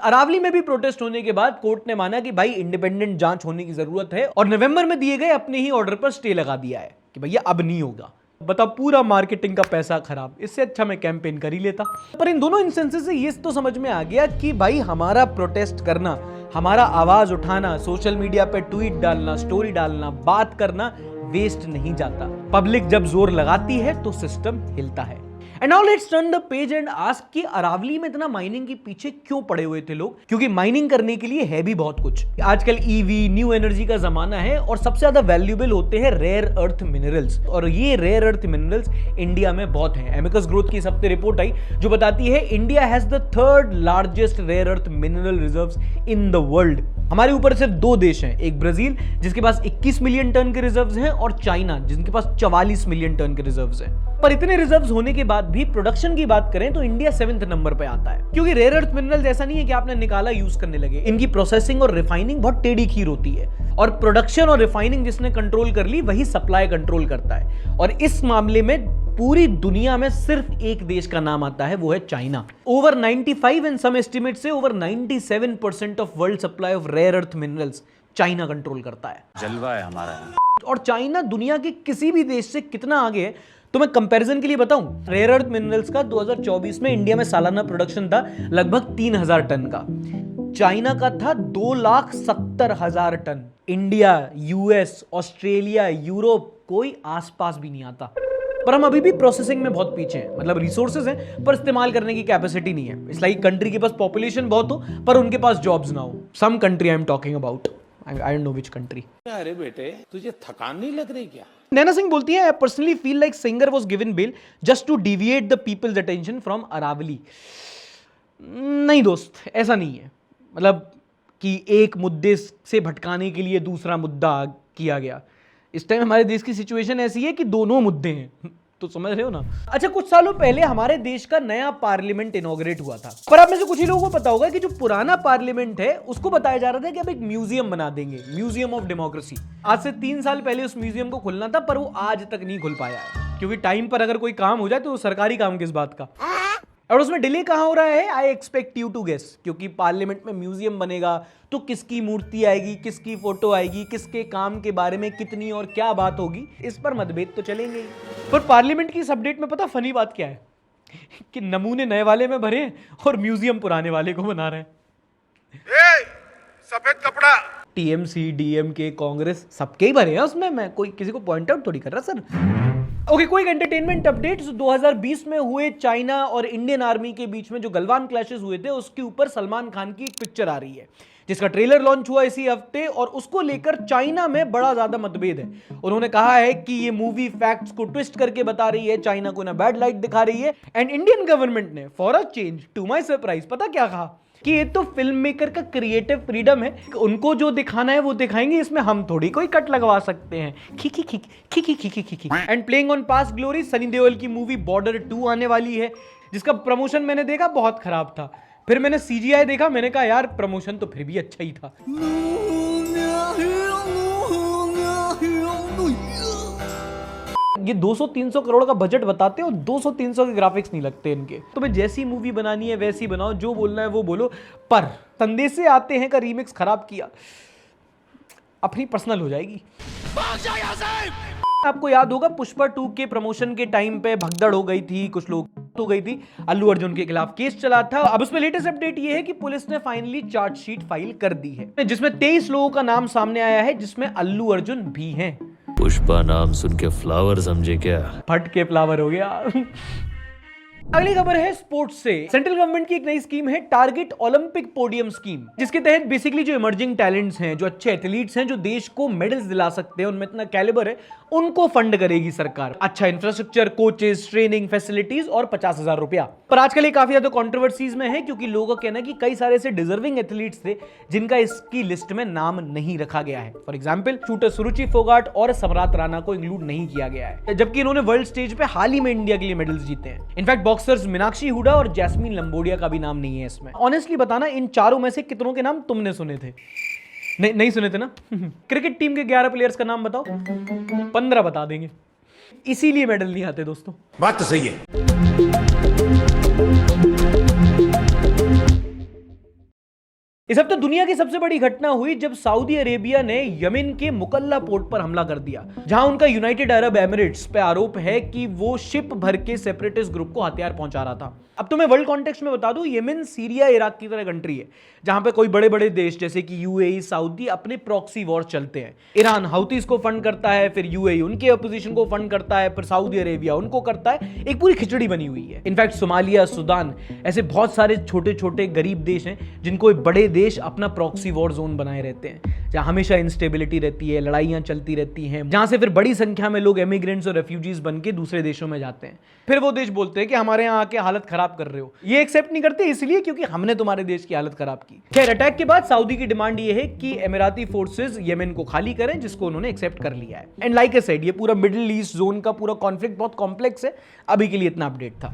अरावली में भी प्रोटेस्ट होने के बाद कोर्ट ने माना कि भाई इंडिपेंडेंट जांच होने की जरूरत है और नवंबर में दिए गए अपने ही ऑर्डर पर स्टे लगा दिया है कि भैया अब नहीं होगा। बता, पूरा मार्केटिंग का पैसा खराब, इससे अच्छा मैं कैंपेन कर ही लेता। पर इन दोनों इंस्टेंसेस से ये तो समझ में आ गया कि भाई हमारा प्रोटेस्ट करना, हमारा आवाज उठाना, सोशल मीडिया पे ट्वीट डालना, स्टोरी डालना, बात करना वेस्ट नहीं जाता। पब्लिक जब जोर लगाती है तो सिस्टम हिलता है। And now let's turn the page and ask कि अरावली में इतना माइनिंग के पीछे क्यों पड़े हुए थे लोग? क्योंकि माइनिंग करने के लिए है भी बहुत कुछ। आजकल ईवी, न्यू एनर्जी का जमाना है और सबसे ज्यादा वैल्यूएबल होते हैं रेयर अर्थ मिनरल्स, और ये रेयर अर्थ मिनरल्स इंडिया में बहुत हैं। एमिकस ग्रोथ की इस हफ्ते रिपोर्ट आई जो बताती है India has the 3rd largest rare earth mineral reserves in the world. हमारे ऊपर सिर्फ 2 देश हैं, एक ब्राजील जिसके पास 21 मिलियन टन के रिजर्व्स हैं और चाइना जिनके पास 44 मिलियन टन के रिजर्व्स हैं। पर इतने रिजर्व्स होने के बाद भी प्रोडक्शन की बात करें तो इंडिया 7th नंबर पे आता है, क्योंकि रेयर अर्थ मिनरल्स ऐसा नहीं है कि आपने निकाला यूज करने लगे। इनकी प्रोसेसिंग और रिफाइनिंग बहुत टेढ़ी खीर होती है और प्रोडक्शन और रिफाइनिंग जिसने कंट्रोल कर ली वही सप्लाई कंट्रोल करता है। और इस मामले में पूरी दुनिया में सिर्फ एक देश का नाम आता है, वो है China. Over 95 and some estimate से over 97% of world supply of rare earth minerals China control करता है। जलवा है हमारा। और चाइना दुनिया के किसी भी देश से कितना आगे है तो मैं कंपैरिजन के लिए बताऊं, रेयर अर्थ मिनरल्स का 2024 में इंडिया में सालाना प्रोडक्शन था लगभग 3000 टन का, चाइना का था 2,70,000 टन। इंडिया, यूएस, ऑस्ट्रेलिया, यूरोप कोई आसपास भी नहीं आता। पर हम अभी भी प्रोसेसिंग में बहुत पीछे हैं, मतलब रिसोर्सेज हैं पर इस्तेमाल करने की कैपेसिटी नहीं है। इट्स लाइक कंट्री के पास पॉपुलेशन बहुत हो पर उनके पास जॉब्स ना हो। Some country I am talking about, I don't know which country. अरे बेटे तुझे थकान नहीं लग रही क्या? नैना सिंह बोलती है, I personally feel like singer was given bail just to deviate the people's attention from Aravalli. नहीं दोस्त, ऐसा नहीं है, मतलब कि एक मुद्दे से भटकाने के लिए दूसरा मुद्दा किया गया। इस टाइम हमारे देश की सिचुएशन ऐसी है कि दोनों मुद्दे हैं, तो समझ रहे हो ना। अच्छा, कुछ सालों पहले हमारे देश का नया पार्लियामेंट इनॉग्रेट हुआ था, पर आप में से कुछ ही लोगों को पता होगा कि जो पुराना पार्लियामेंट है उसको बताया जा रहा था कि अब एक म्यूजियम बना देंगे, म्यूजियम ऑफ डेमोक्रेसी। आज से 3 साल पहले उस म्यूजियम को खुलना था पर वो आज तक नहीं खुल पाया है, क्योंकि टाइम पर अगर कोई काम हो जाए तो सरकारी काम किस बात का। और उसमें डिले कहां हो रहा है, I expect you to guess, क्योंकि पार्लियामेंट में म्यूजियम बनेगा तो किसकी मूर्ति आएगी, किसकी फोटो आएगी, किसके काम के बारे में कितनी और क्या बात होगी, इस पर मतभेद तो चलेंगे ही। पर पार्लियामेंट की इस अपडेट में पता फनी बात क्या है कि नमूने नए वाले में भरे और म्यूजियम पुराने वाले को बना रहे हैं। सफेद कपड़ा, टीएमसी, डीएमके, कांग्रेस सबके ही भरे हैं उसमें, मैं कोई किसी को पॉइंट आउट थोड़ी कर रहा सर। ओके, कोई एंटरटेनमेंट अपडेट। 2020 में हुए चाइना और इंडियन आर्मी के बीच में जो गलवान क्लैशेस हुए थे उसके ऊपर सलमान खान की एक पिक्चर आ रही है जिसका ट्रेलर लॉन्च हुआ इसी हफ्ते, और उसको लेकर चाइना में बड़ा ज्यादा मतभेद है। उन्होंने कहा है कि ये मूवी फैक्ट्स को ट्विस्ट करके बता रही है, चाइना को ना बैड लाइट दिखा रही है। एंड इंडियन गवर्नमेंट ने for a change, to my surprise, पता क्या कहा कि ये तो फिल्म मेकर का क्रिएटिव फ्रीडम है, उनको जो दिखाना है वो दिखाएंगे, इसमें हम थोड़ी कोई कट लगवा सकते हैं। खिकी खिकी खिकी खिकी खिकी। And playing on past glory, Sunny Deol की मूवी बॉर्डर 2 आने वाली है जिसका प्रमोशन मैंने देखा बहुत खराब था। फिर मैंने CGI देखा, मैंने कहा यार प्रमोशन तो फिर भी अच्छा ही था। ये 200-300 करोड़ का बजट बताते हैं और 200-300 के ग्राफिक्स नहीं लगते इनके। तुम्हें जैसी मूवी बनानी है वैसी बनाओ, जो बोलना है वो बोलो, पर संदेश से आते हैं का रीमिक्स खराब किया, अपनी पर्सनल हो जाएगी। आपको याद होगा पुष्पा 2 के प्रमोशन के टाइम पे भगदड़ हो गई थी, कुछ लोग हो गई थी, अल्लू अर्जुन के खिलाफ केस चला था। अब उसमें लेटेस्ट अपडेट ये है कि पुलिस ने फाइनली चार्जशीट फाइल कर दी है, जिसमें 23 लोगों का नाम सामने आया है, जिसमें अल्लू अर्जुन भी हैं। पुष्पा नाम सुन के फ्लावर समझे क्या? फट के फ्लावर हो गया। अगली खबर है स्पोर्ट्स से। सेंट्रल गवर्नमेंट की एक नई स्कीम है टारगेट ओलंपिक पोडियम स्कीम, जिसके तहत बेसिकली जो इमर्जिंग टैलेंट्स हैं, जो अच्छे एथलीट्स हैं, जो देश को मेडल्स दिला सकते हैं, उनमें इतना कैलिबर है, उनको फंड करेगी सरकार। अच्छा इंफ्रास्ट्रक्चर, कोचेस, ट्रेनिंग फैसिलिटीज और 50,000 रुपया। पर आजकल ये काफी ज्यादा कंट्रोवर्सीज में है, क्योंकि लोगों का कहना है कि कई सारे ऐसे डिजर्विंग एथलीट्स थे जिनका इसकी लिस्ट में नाम नहीं रखा गया है। फॉर एग्जाम्पल शूटर सुरुचि फोगाट और सम्राट राणा को इंक्लूड नहीं किया गया है, जबकि इन्होंने वर्ल्ड स्टेज पे हाल ही में इंडिया के लिए मेडल्स जीते हैं। इनफैक्ट बॉक्सर्स मीनाक्षी हुडा और जैस्मीन लंबोडिया का भी नाम नहीं है इसमें। ऑनेस्टली बताना, इन चारों में से कितनों के नाम तुमने सुने थे? नहीं सुने थे ना? क्रिकेट टीम के 11 प्लेयर्स का नाम बताओ, 15 बता देंगे। इसीलिए मेडल नहीं आते दोस्तों। बात तो सही है। इस हफ्ते दुनिया की सबसे बड़ी घटना हुई जब सऊदी अरेबिया ने यमन के मुकल्ला पोर्ट पर हमला कर दिया, जहां उनका यूनाइटेड अरब एमिरेट्स पे आरोप है कि वो शिप भर के सेपरेटिस्ट ग्रुप को हथियार पहुंचा रहा था। अब तो मैं वर्ल्ड कॉन्टेक्स्ट में बता दूं, यमन सीरिया इराक की तरह कंट्री है, जहां पे कोई बड़े बड़े देश जैसे कि यूएई, सऊदी अपने प्रॉक्सी वॉर चलते हैं। ईरान हाउतीज को फंड करता है, फिर यूएई उनके अपोजिशन को फंड करता है, फिर सऊदी अरेबिया उनको करता है। एक पूरी खिचड़ी बनी हुई है। इनफैक्ट सोमालिया, सूडान, ऐसे बहुत सारे छोटे छोटे गरीब देश हैं जिनको बड़े देश अपना प्रॉक्सी वॉर जोन बनाए रहते हैं, जहां हमेशा इंस्टेबिलिटी रहती है, लड़ाइयां चलती रहती हैं, जहां से फिर बड़ी संख्या में लोग इमिग्रेंट्स और रेफ्यूजीज बन के दूसरे देशों में जाते हैं। फिर वो देश बोलते हैं कि हमारे यहाँ आके हालत खराब कर रहे हो। ये एक्सेप्ट नहीं करते इसलिए क्योंकि हमने तुम्हारे देश की हालत खराब की। खैर, अटैक के बाद सऊदी की डिमांड ये है कि एमिराती फोर्सेस यमन को खाली करें, जिसको उन्होंने एक्सेप्ट कर लिया है। एंड लाइक आई सेड, ये पूरा मिडिल ईस्ट जोन का पूरा कॉन्फ्लिक्ट बहुत कॉम्प्लेक्स है। अभी के लिए इतना अपडेट था।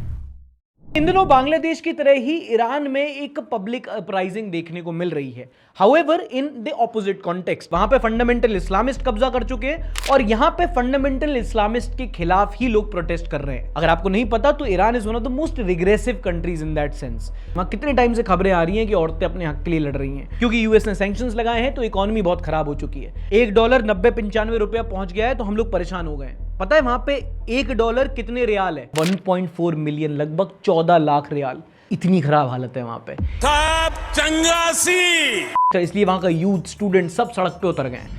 इन दिनों बांग्लादेश की तरह ही ईरान में एक पब्लिक अपराइजिंग देखने को मिल रही है। However in the opposite context, वहां पे फंडामेंटल इस्लामिस्ट कब्जा कर चुके हैं और यहां पे फंडामेंटल इस्लामिस्ट के खिलाफ ही लोग प्रोटेस्ट कर रहे हैं। अगर आपको नहीं पता तो Iran is one of the most regressive countries in that sense. वहां कितने टाइम से खबरें आ रही हैं कि औरतें अपने हक के लिए लड़ रही हैं, क्योंकि यूएस ने सैंक्शंस लगाए हैं तो इकोनॉमी बहुत खराब हो चुकी है। $1 90-95 रुपया पहुंच गया है तो हम लोग परेशान हो गए। पता है वहां पे $1 कितने रियाल है? 1.4 मिलियन, लगभग 14 लाख रियाल। इतनी खराब हालत है वहां पे। तो इसलिए वहां का यूथ, स्टूडेंट सब सड़क पे उतर गए हैं।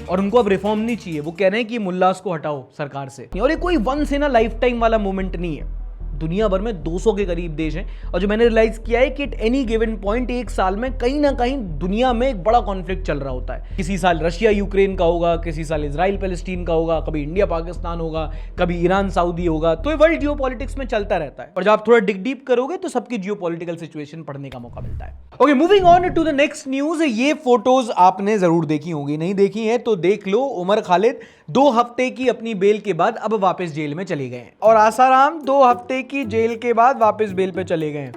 और उनको अब रिफॉर्म नहीं चाहिए। वो कह रहे हैं कि मुल्लास को हटाओ सरकार से। और ये कोई once in a lifetime वाला मोमेंट नहीं है। दुनिया भर में 200 के करीब देश हैं और जो मैंने रियलाइज किया है कि एट एनी गिवन पॉइंट एक साल में कहीं ना कहीं दुनिया में एक बड़ा कॉन्फ्लिक्ट चल रहा होता है। किसी साल रशिया यूक्रेन का होगा, किसी साल इजराइल पैलेस्टीन का होगा, कभी इंडिया पाकिस्तान होगा, कभी ईरान सऊदी होगा। तो ये वर्ल्ड जियोपॉलिटिक्स में चलता रहता है और जब आप थोड़ा डिग डीप करोगे तो सबकी जियोपॉलिटिकल सिचुएशन पढ़ने का मौका मिलता है। Okay, moving on to the next news. ये फोटोज आपने जरूर देखी होंगी, नहीं देखी है तो देख लो। उमर खालिद 2 हफ्ते की अपनी बेल के बाद अब वापस जेल में चले गए हैं और आसाराम 2 हफ्ते की जेल के बाद वापस बेल पे चले गए हैं।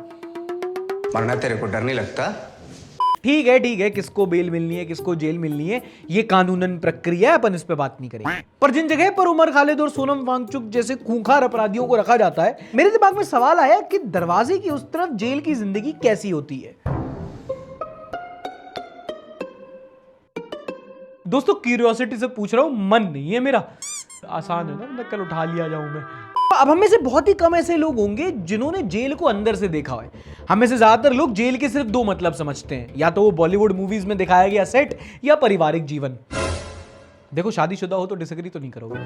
वरना तेरे को डर नहीं लगता? ठीक है, किसको बेल मिलनी है, किसको जेल मिलनी है, ये कानूनन प्रक्रिया है, अपन इस पे बात नहीं करेंगे। पर जिन जगह पर उमर खालिद और सोनम वांगचुक जैसे खूंखार अपराधियों को रखा जाता है, मेरे दिमाग में सवाल आया कि दरवाजे की उस तरफ जेल की जिंदगी कैसी होती है। दोस्तों क्यूरियोसिटी से पूछ रहा हूं, मन नहीं है मेरा। आसान है ना, कल उठा लिया जाऊं मैं। अब हम में से बहुत ही कम ऐसे लोग होंगे जिन्होंने जेल को अंदर से देखा है। हम में से ज्यादातर लोग जेल के सिर्फ 2 मतलब समझते हैं, या तो वो बॉलीवुड मूवीज में दिखाया गया सेट या पारिवारिक जीवन। देखो, शादीशुदा हो तो डिसएग्री तो नहीं करोगे।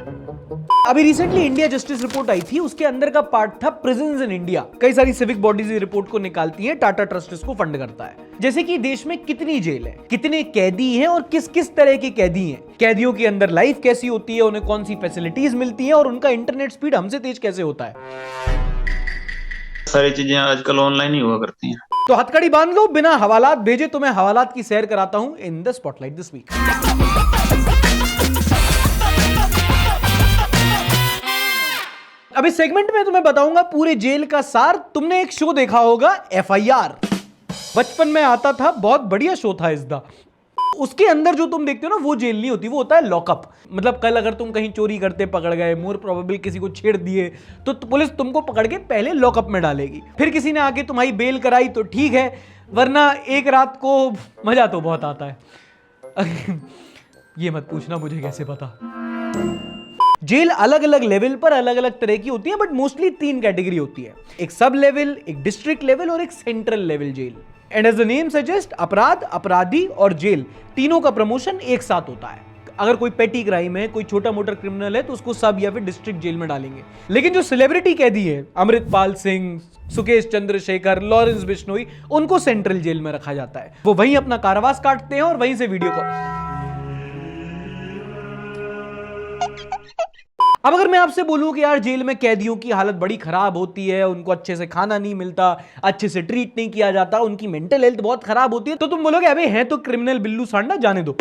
अभी रिसेंटली इंडिया जस्टिस रिपोर्ट आई थी, उसके अंदर का पार्ट था प्रिजन्स इन इंडिया। कई सारी सिविक बॉडीज रिपोर्ट को निकालती हैं, टाटा ट्रस्ट इसको फंड करता है। जैसे कि देश में कितनी जेल है, कितने कैदी हैं और किस किस तरह के कैदी हैं, कैदियों के अंदर लाइफ कैसी होती है, उन्हें कौन सी फैसिलिटीज मिलती है और उनका इंटरनेट स्पीड हमसे तेज कैसे होता है। सारी चीजें आजकल ऑनलाइन ही हुआ करती हैं। तो हथकड़ी बांध लो, बिना हवालात भेजे तुम्हें हवालात की सैर कराता हूं in the spotlight this week. अब इस सेगमेंट में तुम्हें बताऊंगा पूरे जेल का सार। तुमने एक शो देखा होगा FIR, बचपन में आता था, बहुत बढ़िया शो था इसका। उसके अंदर जो तुम देखते हो ना वो जेल नहीं होती, वो होता है लॉकअप। मतलब कल अगर तुम कहीं चोरी करते पकड़ गए, मोर प्रोबेबल किसी को छेड़ दिए, तो पुलिस तुमको पकड़ के पहले लॉकअप में डालेगी। फिर किसी ने आके तुम्हारी बेल कराई तो ठीक है, वरना एक रात को मजा तो बहुत आता है। ये मत पूछना मुझे कैसे पता। जेल अलग अलग लेवल पर अलग अलग तरह की होती है, बट मोस्टली 3 कैटेगरी होती है। एक सब लेवल, एक डिस्ट्रिक्ट लेवल और एक central level jail. And as the name suggest, अपराध, अपराधी और जेल तीनों का प्रमोशन एक साथ होता है। अगर कोई पेटी क्राइम है, कोई छोटा मोटा क्रिमिनल है, तो उसको सब या फिर डिस्ट्रिक्ट जेल में डालेंगे। लेकिन जो सेलिब्रिटी कैदी है, अमृतपाल सिंह, सुकेश चंद्रशेखर, लॉरेंस बिश्नोई, उनको सेंट्रल जेल में रखा जाता है। वो वहीं अपना कारावास काटते हैं और वहीं से वीडियो कॉल। अब अगर मैं आपसे बोलूं कि यार जेल में कैदियों की हालत बड़ी खराब होती है, उनको अच्छे से खाना नहीं मिलता, अच्छे से ट्रीट नहीं किया जाता, उनकी मेंटल हेल्थ बहुत खराब होती है, तो तुम बोलोगे अबे हैं तो क्रिमिनल बिल्लू सांडा, जाने दो।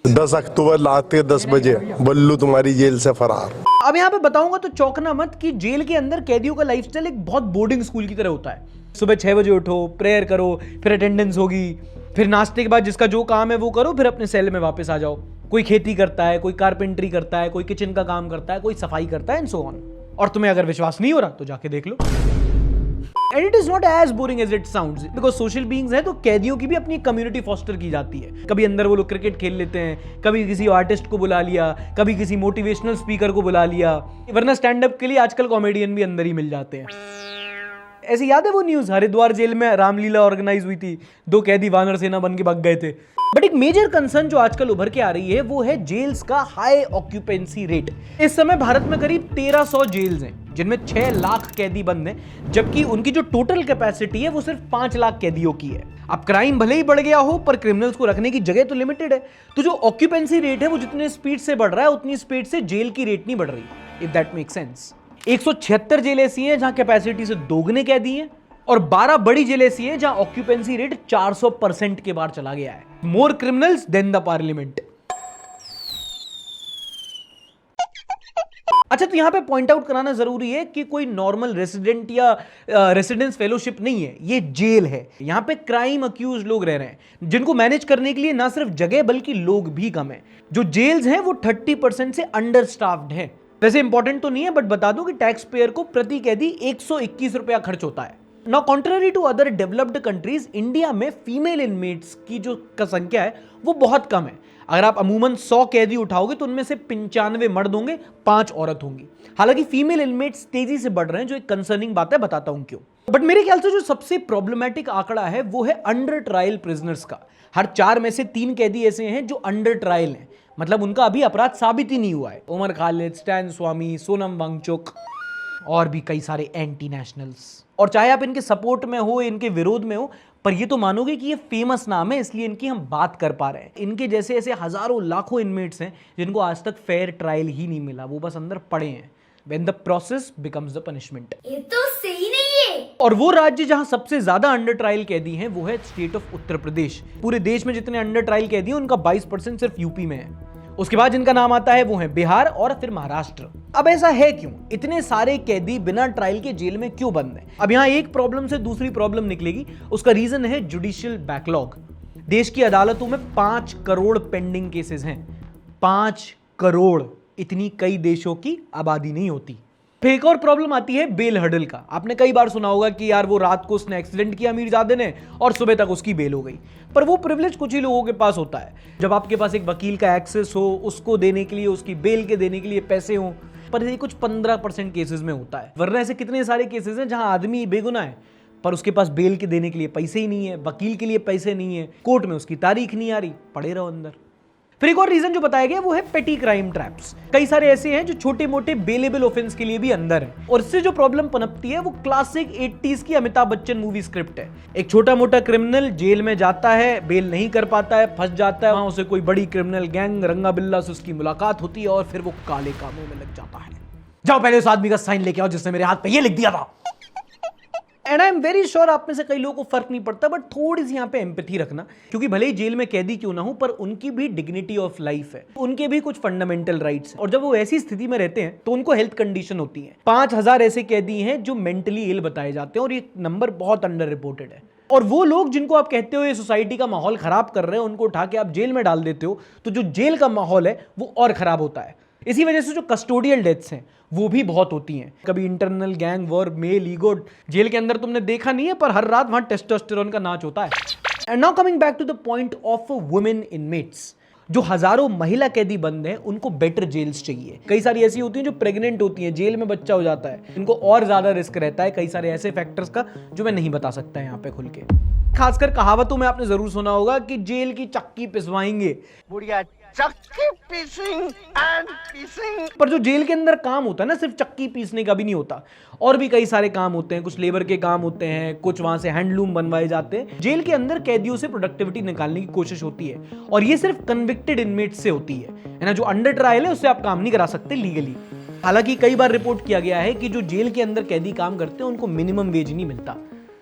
10 अक्टूबर रात के 10 बजे बल्लू तुम्हारी जेल से फरार। अब यहाँ पे बताऊंगा तो चौंकना मत कि जेल के अंदर कैदियों का लाइफस्टाइल एक बहुत बोर्डिंग स्कूल की तरह होता है। सुबह 6 बजे उठो, प्रेयर करो, फिर अटेंडेंस होगी, फिर नाश्ते के बाद जिसका जो काम है वो करो, फिर अपने सेल में वापस आ जाओ। कोई खेती करता है, कोई कारपेंट्री करता है, कोई किचन का काम करता है, कोई सफाई करता है, एंड सो ऑन। और तुम्हें अगर विश्वास नहीं हो रहा तो जाके देख लो। And it is not as boring as it sounds, because social beings हैं तो कैदियों की भी अपनी कम्युनिटी फॉस्टर की जाती है। कभी अंदर वो लोग क्रिकेट खेल लेते हैं, कभी किसी आर्टिस्ट को बुला लिया, कभी किसी मोटिवेशनल स्पीकर को बुला लिया, वरना स्टैंड अप के लिए आजकल कॉमेडियन भी अंदर ही मिल जाते हैं। ऐसे याद है वो न्यूज, हरिद्वार जेल में रामलीला ऑर्गेनाइज हुई थी, 2 कैदी वानर सेना बन के भाग गए थे। बट एक मेजर कंसर्न जो आजकल उभर के आ रही है वो है जेल्स का हाई ऑक्यूपेंसी रेट। इस समय भारत में करीब 1300 जेल्स हैं, जिनमें 6 लाख कैदी बंद हैं, जबकि उनकी जो टोटल कैपेसिटी है वो सिर्फ 5 लाख कैदियों की है। अब क्राइम भले ही बढ़ गया हो, पर क्रिमिनल्स को रखने की जगह तो लिमिटेड है, तो जो ऑक्यूपेंसी रेट है वो जितने स्पीड से बढ़ रहा है, उतनी स्पीड से जेल की रेट नहीं बढ़ रही, if that make sense. 176 jail ऐसी हैं जहां कैपेसिटी से दोगुने कैदी हैं, और 12 बड़ी जेल ऐसी हैं जहां ऑक्यूपेंसी रेट 400% के बाहर चला गया है। मोर क्रिमिनल्स देन द पार्लियामेंट। अच्छा, तो यहां पे पॉइंट आउट कराना जरूरी है कि कोई नॉर्मल रेसिडेंट या रेसिडेंस फेलोशिप नहीं है, ये जेल है। यहां पे क्राइम अक्यूज लोग रह रहे हैं, जिनको मैनेज करने के लिए ना सिर्फ जगह बल्कि लोग भी कम है। जो जेल्स हैं वो 30% से अंडर स्टाफ्ड है। वैसे इंपॉर्टेंट तो नहीं है, बट बता दूं कि टैक्स पेयर को प्रति कैदी 121 रुपया खर्च होता है। Now, contrary to other developed countries, India में फीमेल इनमेट्स की जो संख्या है वो बहुत कम है। अगर आप अमूमन 100 कैदी उठाओगे तो उनमें से 95 मर्द होंगे, 5 औरत होंगी। हालांकि फीमेल इनमेट्स तेजी से बढ़ रहे हैं, जो एक कंसर्निंग बात है, बताता हूं क्यों। बट मेरे ख्याल से जो सबसे प्रॉब्लमैटिक आंकड़ा है वो है अंडर ट्रायल प्रिजनर्स का। हर 4 में से 3 कैदी ऐसे हैं जो अंडर ट्रायल हैं, मतलब उनका अभी अपराध साबित ही नहीं हुआ है। उमर खालिद, स्टैन स्वामी, सोनम वांगचुक और भी कई सारे एंटी नेशनल्स। और चाहे आप इनके सपोर्ट में हो, इनके विरोध में हो, पर ये तो मानोगे कि ये फेमस नाम है, इसलिए इनकी हम बात कर पा रहे हैं। इनके जैसे ऐसे हजारों लाखों इनमेट्स हैं जिनको आज तक फेयर ट्रायल ही नहीं मिला, वो बस अंदर पड़े हैं। When the process becomes the punishment। ये तो सही नहीं है। और वो राज्य जहां सबसे ज्यादा अंडर ट्रायल कैदी हैं वो है स्टेट ऑफ उत्तर प्रदेश। पूरे देश में जितने अंडर ट्रायल कैदी हैं उनका 22% सिर्फ यूपी में है। उसके बाद जिनका नाम आता है वो है बिहार और फिर महाराष्ट्र। अब ऐसा है क्यों? इतने सारे कैदी बिना ट्रायल के जेल में क्यों बंद हैं? अब यहाँ एक प्रॉब्लम से दूसरी प्रॉब्लम निकलेगी। उसका रीजन है जुडिशियल बैकलॉग। देश की अदालतों में 5 करोड़ पेंडिंग केसेस हैं। 5 करोड़, इतनी कई देशों की आबादी नहीं होती। फिर एक और प्रॉब्लम आती है बेल हर्डल का। आपने कई बार सुना होगा कि यार वो रात को उसने एक्सीडेंट किया मीरजादे ने और सुबह तक उसकी बेल हो गई, पर वो प्रिविलेज कुछ ही लोगों के पास होता है। जब आपके पास एक वकील का एक्सेस हो, उसको देने के लिए, उसकी बेल के देने के लिए पैसे हो, पर ये कुछ 15% केसेस में होता है। वरना ऐसे कितने सारे केसेस हैं जहां आदमी बेगुनाह है पर उसके पास बेल के देने के लिए पैसे ही नहीं है, वकील के लिए पैसे नहीं है, कोर्ट में उसकी तारीख नहीं आ रही, पड़े रहो अंदर। फिर एक और रीजन जो बताया गया वो है पेटी क्राइम ट्रैप्स। कई सारे ऐसे हैं जो छोटे मोटे बेलेबल ऑफेंस के लिए भी अंदर है, और इससे जो प्रॉब्लम पनपती है वो क्लासिक 80s की अमिताभ बच्चन मूवी स्क्रिप्ट है। एक छोटा मोटा क्रिमिनल जेल में जाता है, बेल नहीं कर पाता है, फंस जाता है, वहां उसे कोई बड़ी क्रिमिनल गैंग रंगा बिल्ला से उसकी मुलाकात होती है और फिर वो काले कामों में लग जाता है। जाओ पहले उस आदमी का साइन लेके आओ जिसने मेरे हाथ पे ये लिख दिया था। And I am very sure आप में से कई लोगों को फर्क नहीं पड़ता, बट थोड़ी सी यहाँ पे एम्पैथी रखना, क्योंकि भले ही जेल में कैदी क्यों ना हो, पर उनकी भी डिग्निटी ऑफ लाइफ है, उनके भी कुछ फंडामेंटल राइट्स हैं, और जब वो ऐसी स्थिति में रहते हैं तो उनको हेल्थ कंडीशन होती है। 5000 ऐसे कैदी हैं जो मेंटली इल बताए जाते हैं, और ये नंबर बहुत अंडर रिपोर्टेड है। और वो लोग जिनको आप कहते हो ये सोसाइटी का माहौल खराब कर रहे हैं, उनको उठा के आप जेल में डाल देते हो, तो जो जेल का माहौल है वो और खराब होता है। इसी वजह से जो कस्टोडियल डेथ्स हैं वो भी बहुत होती हैं। कभी internal gang war, male ego, jail के अंदर तुमने देखा नहीं है, पर हर रात वहां टेस्टोस्टेरोन का नाच होता है। And now coming back to the point of women inmates, जो हजारों महिला कैदी बंद हैं उनको बेटर जेल्स चाहिए। कई सारी ऐसी होती हैं जो प्रेग्नेंट होती हैं, जेल में बच्चा हो जाता है, इनको और ज्यादा रिस्क रहता है कई सारे ऐसे फैक्टर्स का जो मैं नहीं बता सकता यहाँ पे खुल के। खासकर कहावतों में आपने जरूर सुना होगा कि जेल की चक्की पिसवाएंगे, चक्की पीसिंग एंड पीसिंग। पर जो जेल के अंदर काम होता है ना, सिर्फ चक्की पीसने का भी नहीं होता, और भी कई सारे काम होते हैं। कुछ लेबर के काम होते हैं, कुछ वहां से हैंडलूम बनवाए जाते हैं। जेल के अंदर कैदियों से प्रोडक्टिविटी निकालने की कोशिश होती है, और ये सिर्फ कन्विक्टेड इनमेट से होती है ना। जो अंडर ट्रायल है उससे आप काम नहीं करा सकते लीगली। हालांकि कई बार रिपोर्ट किया गया है कि जो जेल के अंदर कैदी काम करते हैं उनको मिनिमम वेज नहीं मिलता,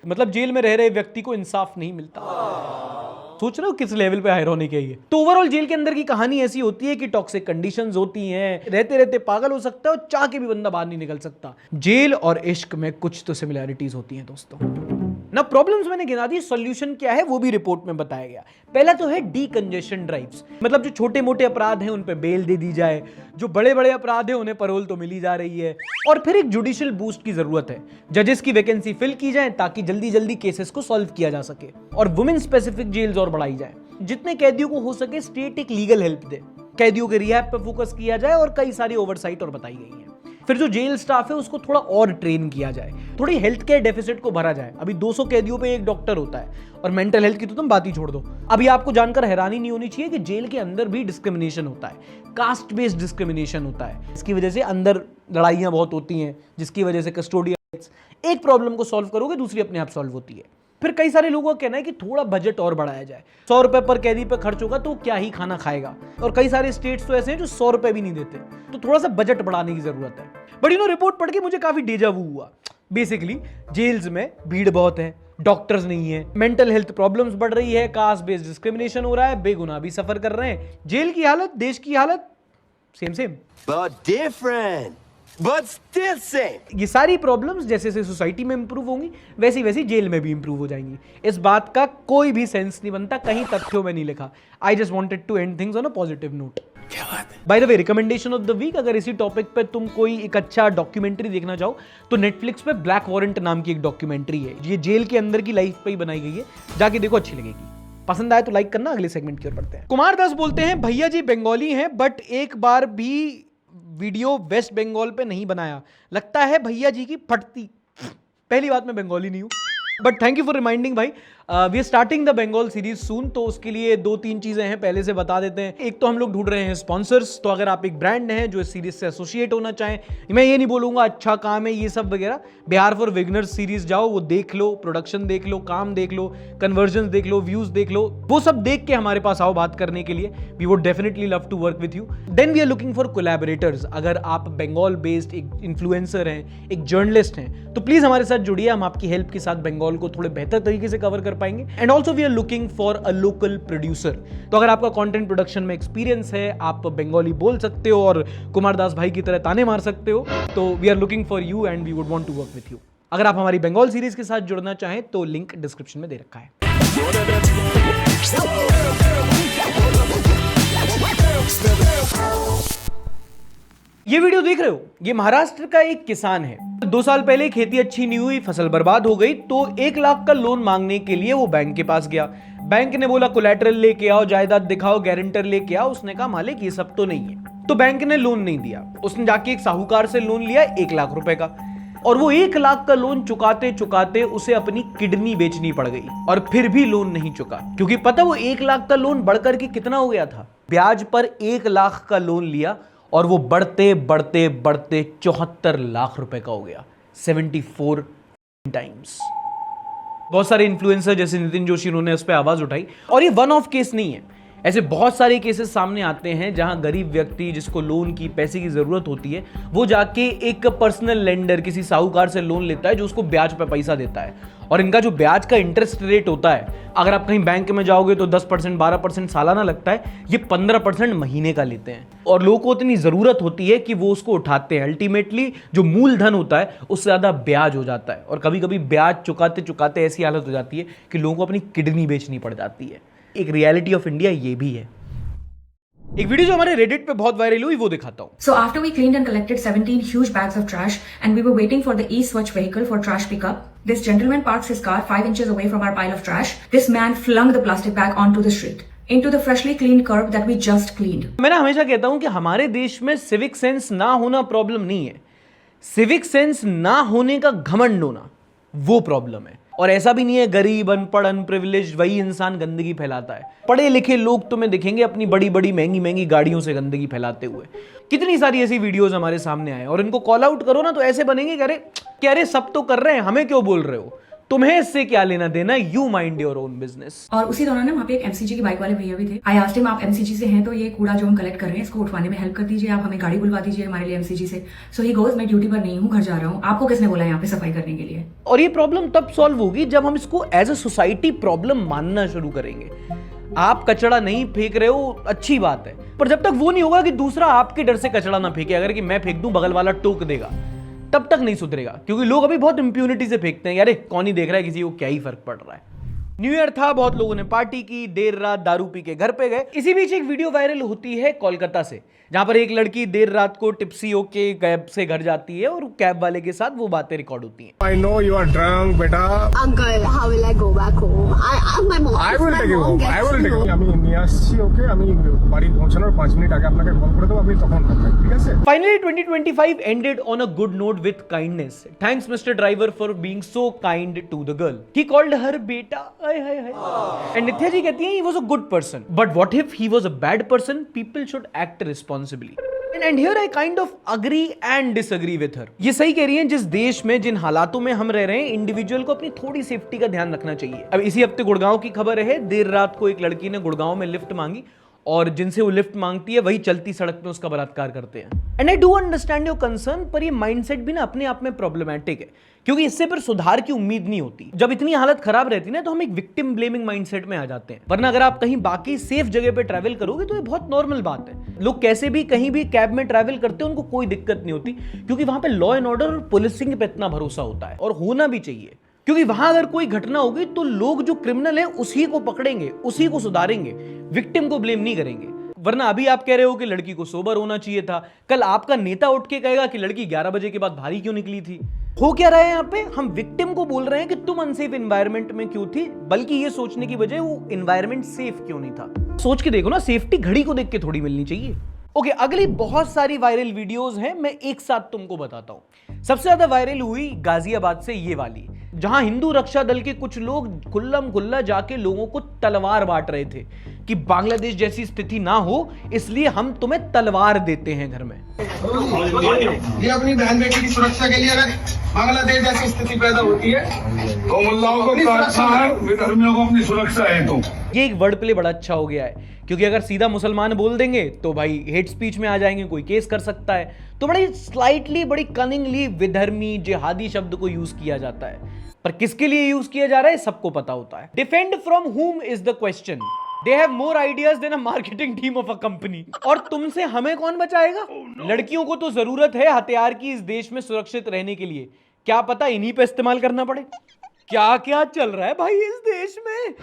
मतलब जेल में रह रहे व्यक्ति को इंसाफ नहीं मिलता। सोच रहे हो किस लेवल पे आयरॉनिक है ये। तो ओवरऑल जेल के अंदर की कहानी ऐसी होती है कि टॉक्सिक कंडीशंस होती हैं, रहते रहते पागल हो सकता है, और चाह के भी बंदा बाहर नहीं निकल सकता। जेल और इश्क में कुछ तो सिमिलैरिटीज होती हैं दोस्तों। ना प्रॉब्लम्स मैंने गिना दी, सॉल्यूशन क्या है वो भी रिपोर्ट में बताया गया। पहला तो है डीकंजेशन ड्राइव्स, मतलब जो छोटे मोटे अपराध हैं उन पे बेल दे दी जाए, जो बड़े बड़े अपराध हैं उन्हें पैरोल तो मिली जा रही है। और फिर एक जुडिशियल बूस्ट की जरूरत है, जजेस की वैकेंसी फिल की जाए ताकि जल्दी जल्दी केसेस को सॉल्व किया जा सके, और वुमेन स्पेसिफिक जेल्स और बढ़ाई जाए। जितने कैदियों को हो सके स्टेट एक लीगल हेल्प दे, कैदियों के रिहैब पे फोकस किया जाए, और कई सारी ओवरसाइट और बताई गई है। फिर जो जेल स्टाफ है उसको थोड़ा और ट्रेन किया जाए, थोड़ी हेल्थ केयर डेफिसिट को भरा जाए। अभी 200 कैदियों पे एक डॉक्टर होता है, और मेंटल हेल्थ की तो तुम बात ही छोड़ दो। अभी आपको जानकर हैरानी नहीं होनी चाहिए कि जेल के अंदर भी डिस्क्रिमिनेशन होता है, कास्ट बेस्ड डिस्क्रिमिनेशन होता है। इसकी वजह से अंदर लड़ाइयां बहुत होती हैं, जिसकी वजह से कस्टोडियल, एक प्रॉब्लम को सॉल्व करोगे दूसरी अपने आप सॉल्व होती है। फिर कई सारे लोगों का कहना है कि थोड़ा बजट और बढ़ाया जाए। 100 रुपए पर कैदी पर खर्च होगा तो क्या ही खाना खाएगा, और कई सारे स्टेट्स तो ऐसे हैं जो 100 रुपए भी नहीं देते, तो थोड़ा सा बजट बढ़ाने की जरूरत है। बट रिपोर्ट पढ़ के मुझे काफी डेजा वू हुआ। बेसिकली जेल्स में भीड़ बहुत है, डॉक्टर्स नहीं है, मेंटल हेल्थ प्रॉब्लम्स बढ़ रही है, कास्ट बेस्ड डिस्क्रिमिनेशन हो रहा है, बेगुनाह भी सफर कर रहे हैं। जेल की हालत, देश की हालत same same But different, but still same. ये सारी प्रॉब्लम्स जैसे जैसे सोसाइटी में इंप्रूव होंगी वैसी वैसी जेल में भी इंप्रूव हो जाएंगी। इस बात का कोई भी सेंस नहीं बनता, कहीं तथ्यों में नहीं लिखा। I just wanted to end things on a positive note. क्या बात है। By the way, recommendation of the week, अगर इसी टॉपिक पे तुम कोई एक अच्छा डॉक्यूमेंट्री देखना चाहो तो नेटफ्लिक्स पे ब्लैक वारंट नाम की एक डॉक्यूमेंट्री है, ये जेल के अंदर की लाइफ पे ही बनाई गई है, जाके देखो, अच्छी लगेगी। पसंद आए तो लाइक करना। अगले सेगमेंट की ओर बढ़ते हैं। कुमार दास बोलते हैं, भैया जी बंगाली हैं बट एक बार भी वीडियो वेस्ट बंगाल पे नहीं बनाया, लगता है भैया जी की फटती। पहली बात, मैं बंगाली नहीं हूं, but thank you for reminding भाई। We are starting the Bengal series soon, तो उसके लिए 2-3 चीजें हैं, पहले से बता देते हैं। एक तो हम लोग ढूंढ रहे हैं स्पॉन्सर्स, तो अगर आप एक ब्रांड हैं जो इस सीरीज से एसोसिएट होना चाहें, मैं ये नहीं बोलूंगा अच्छा काम है ये सब वगैरह, बिहार फॉर विगनर्स सीरीज जाओ, वो देख लो, प्रोडक्शन देख लो, काम देख लो, कन्वर्जन देख लो, व्यूज देख लो, वो सब देख के हमारे पास आओ बात करने के लिए। We would definitely love to work with you. Then we are looking for collaborators. अगर आप बंगाल बेस्ड एक इन्फ्लुएंसर हैं, एक जर्नलिस्ट हैं, तो प्लीज हमारे साथ जुड़िए, हम आपकी हेल्प के साथ बंगाल को थोड़े बेहतर तरीके से कवर कर पाएंगे। And also we are looking for a local producer. तो अगर आपका कंटेंट प्रोडक्शन में एक्सपीरियंस है, आप बंगाली बोल सकते हो और कुमार दास भाई की तरह ताने मार सकते हो, तो we are looking for you and we would want to work with you. अगर आप हमारी बंगाल सीरीज के साथ जुड़ना चाहें तो लिंक डिस्क्रिप्शन में दे रखा है। ये वीडियो देख रहे हो, ये महाराष्ट्र का एक किसान है। 2 साल पहले खेती अच्छी नहीं हुई, फसल बर्बाद हो गई, तो 1 लाख का लोन मांगने के लिए वो बैंक के पास गया। बैंक ने बोला कोलैटरल लेके आओ, जायदाद दिखाओ, गारंटर लेके आओ। उसने कहा मालिक ये सब तो नहीं है, तो बैंक ने लोन नहीं दिया। उसने जाके एक साहूकार से लोन लिया 1 लाख रुपए का, और वो 1 लाख का लोन चुकाते चुकाते उसे अपनी किडनी बेचनी पड़ गई, और फिर भी लोन नहीं चुका। क्योंकि पता वो 1 लाख का लोन बढ़कर के कितना हो गया था, ब्याज पर 1 लाख का लोन लिया और वो बढ़ते बढ़ते बढ़ते 74 लाख रुपए का हो गया, 74 टाइम्स। बहुत सारे इन्फ्लुएंसर जैसे नितिन जोशी, उन्होंने उस पर आवाज उठाई, और ये वन ऑफ केस नहीं है। ऐसे बहुत सारे केसेस सामने आते हैं जहां गरीब व्यक्ति जिसको लोन की पैसे की जरूरत होती है वो जाके एक पर्सनल लेंडर किसी साहूकार से लोन लेता है जो उसको ब्याज पे पैसा देता है। और इनका जो ब्याज का इंटरेस्ट रेट होता है, अगर आप कहीं बैंक में जाओगे तो 10% 12% सालाना लगता है, ये 15% महीने का लेते हैं। और लोगों को इतनी जरूरत होती है कि वो उसको उठाते हैं। अल्टीमेटली जो मूलधन होता है उससे ज्यादा ब्याज हो जाता है और कभी कभी ब्याज चुकाते चुकाते ऐसी हालत हो जाती है कि लोगों को अपनी किडनी बेचनी पड़ जाती है। एक रियलिटी ऑफ इंडिया ये भी है। एक वीडियो जो हमारे रेडिट पे बहुत वायरल हुई वो दिखाता हूँ। So after we cleaned and collected 17 huge bags of trash and we were waiting for the e-Swachh vehicle for trash pickup, this gentleman parks his car 5 inches away from our pile of trash. This man flung the plastic bag onto the street, into the freshly cleaned curb that we just cleaned. मैं हमेशा कहता हूँ कि हमारे देश में सिविक सेंस ना होना प्रॉब्लम नहीं है, सिविक सेंस ना होने का घमंड होना वो प्रॉब्लम है। और ऐसा भी नहीं है गरीब अनपढ़ अनप्रिविलेज्ड वही इंसान गंदगी फैलाता है। पढ़े लिखे लोग तुम्हें दिखेंगे अपनी बड़ी बड़ी महंगी महंगी गाड़ियों से गंदगी फैलाते हुए। कितनी सारी ऐसी वीडियोस हमारे सामने आए और इनको कॉल आउट करो ना तो ऐसे बनेंगे कि अरे सब तो कर रहे हैं, हमें क्यों बोल रहे हो, तुम्हें इससे क्या लेना देना, you mind your own business. और उसी दौरान वहाँ पे एक एमसीजी की बाइक वाले भैया भी थे। आई आस्क्ड हिम, आप एमसीजी से हैं तो ये कूड़ा जो हम कलेक्ट कर रहे हैं इसको उठवाने में हेल्प कर दीजिए, आप हमें गाड़ी बुलवा दीजिए हमारे लिए एमसीजी से। सो ही गोज, मैं ड्यूटी पर नहीं हूँ, घर जा रहा हूँ, आपको किसने बोला यहाँ पे सफाई करने के लिए। और ये प्रॉब्लम तब सॉल्व होगी जब हम इसको एज अ सोसाइटी प्रॉब्लम मानना शुरू करेंगे। आप कचरा नहीं फेंक रहे हो अच्छी बात है, पर जब तक वो नहीं होगा कि दूसरा आपके डर से कचरा ना फेंके, अगर कि मैं फेंक दूं बगल वाला टोक देगा, तब तक नहीं सुधरेगा। क्योंकि लोग अभी बहुत इंप्यूनिटी से फेंकते हैं, अरे कौन ही देख रहा है, किसी को क्या ही फर्क पड़ रहा है। न्यू ईयर था, बहुत लोगों ने पार्टी की, देर रात दारू पी के घर पे गए। इसी बीच एक वीडियो वायरल होती है कोलकाता से, जहां पर एक लड़की देर रात को टिप्सी होके कैब से घर जाती है और कैब वाले के साथ वो बातें रिकॉर्ड होती हैं। I know you are drunk, beta. Uncle, how will I go back home? My mom. I will take you home. I will take you. আমি নিয়ে আসছি ওকে, আমি বাড়ি পৌঁছানোর 5 মিনিট আগে আপনাকে কল করে দেব, আপনি তখন করবেন, ঠিক আছে? Finally 2025 ended on a good note with kindness. Thanks Mr. Driver for being so kind to the girl. He called her beta. And Nithya ji कहती हैं he was a good person. But what if he was a bad person? People should act responsibly. And here I kind of agree and disagree with her. ये सही कह रही हैं, जिस देश में जिन हालातों में हम रह रहे हैं इंडिविजुअल को अपनी थोड़ी सेफ्टी का ध्यान रखना चाहिए। अब इसी हफ्ते गुड़गांव की खबर है, देर रात को एक लड़की ने गुड़गांव में लिफ्ट मांगी और जिनसे वो लिफ्ट मांगती है वही चलती सड़क पे उसका बलात्कार करते हैं। And I do understand your concern, पर ये माइंडसेट भी ना अपने आप में प्रॉब्लमैटिक है, क्योंकि इससे फिर सुधार की उम्मीद नहीं होती। जब इतनी हालत खराब रहती है ना तो हम एक विक्टिम ब्लेमिंग माइंडसेट में आ जाते हैं। वरना अगर आप कहीं बाकी सेफ जगह पे ट्रैवल करोगे तो ये बहुत नॉर्मल बात है। लोग कैसे भी कहीं भी कैब में ट्रैवल करते हैं, उनको कोई दिक्कत नहीं होती, क्योंकि वहां पे लॉ एंड ऑर्डर और पुलिसिंग पे इतना भरोसा होता है और होना भी चाहिए। क्योंकि वहां अगर कोई घटना होगी तो लोग जो क्रिमिनल है उसी को पकड़ेंगे, उसी को सुधारेंगे, विक्टिम को ब्लेम नहीं करेंगे। वरना अभी आप कह रहे हो कि लड़की को सोबर होना चाहिए था, कल आपका नेता उठ के कहेगा कि लड़की 11 बजे के बाद भारी क्यों निकली थी। हो क्या रहा है यहाँ पे, हम विक्टिम को बोल रहे हैं कि तुम अनसेफ एनवायरनमेंट में क्यों थी, बल्कि ये सोचने की बजाय वो एनवायरनमेंट सेफ क्यों नहीं था। सोच के देखो ना, सेफ्टी घड़ी को देख के थोड़ी मिलनी चाहिए। ओके, अगली बहुत सारी वायरल वीडियोस हैं, मैं एक साथ तुमको बताता हूं। सबसे ज्यादा वायरल हुई गाजियाबाद से ये वाली, जहां हिंदू रक्षा दल के कुछ लोग खुल्लम खुल्ला जाके लोगों को तलवार बांट रहे थे कि बांग्लादेश जैसी स्थिति ना हो इसलिए हम तुम्हें तलवार देते हैं घर में। ये अपनी बहन बेटी की सुरक्षा के लिए अगर बांग्लादेश जैसी स्थिति पैदा होती है तो मुल्लाओं को सुरक्षा है, विधर्मियों को अपनी सुरक्षा है। तो ये एक वर्ड प्ले बड़ा अच्छा हो गया है, क्योंकि अगर सीधा मुसलमान बोल देंगे तो भाई हेट स्पीच में आ जाएंगे, कोई केस कर सकता है। तो बड़ी स्लाइटली बड़ी कनिंगली विधर्मी जिहादी शब्द को यूज किया जाता है, पर किसके लिए यूज किया जा रहा है सबको पता होता है। डिफेंड फ्रॉम हुम is the question. They have more ideas than a marketing team of a company. और तुमसे हमें कौन बचाएगा? लड़कियों को तो जरूरत है हथियार की इस देश में सुरक्षित रहने के लिए, क्या पता इन्हीं पे इस्तेमाल करना पड़े। क्या क्या चल रहा है भाई इस देश में।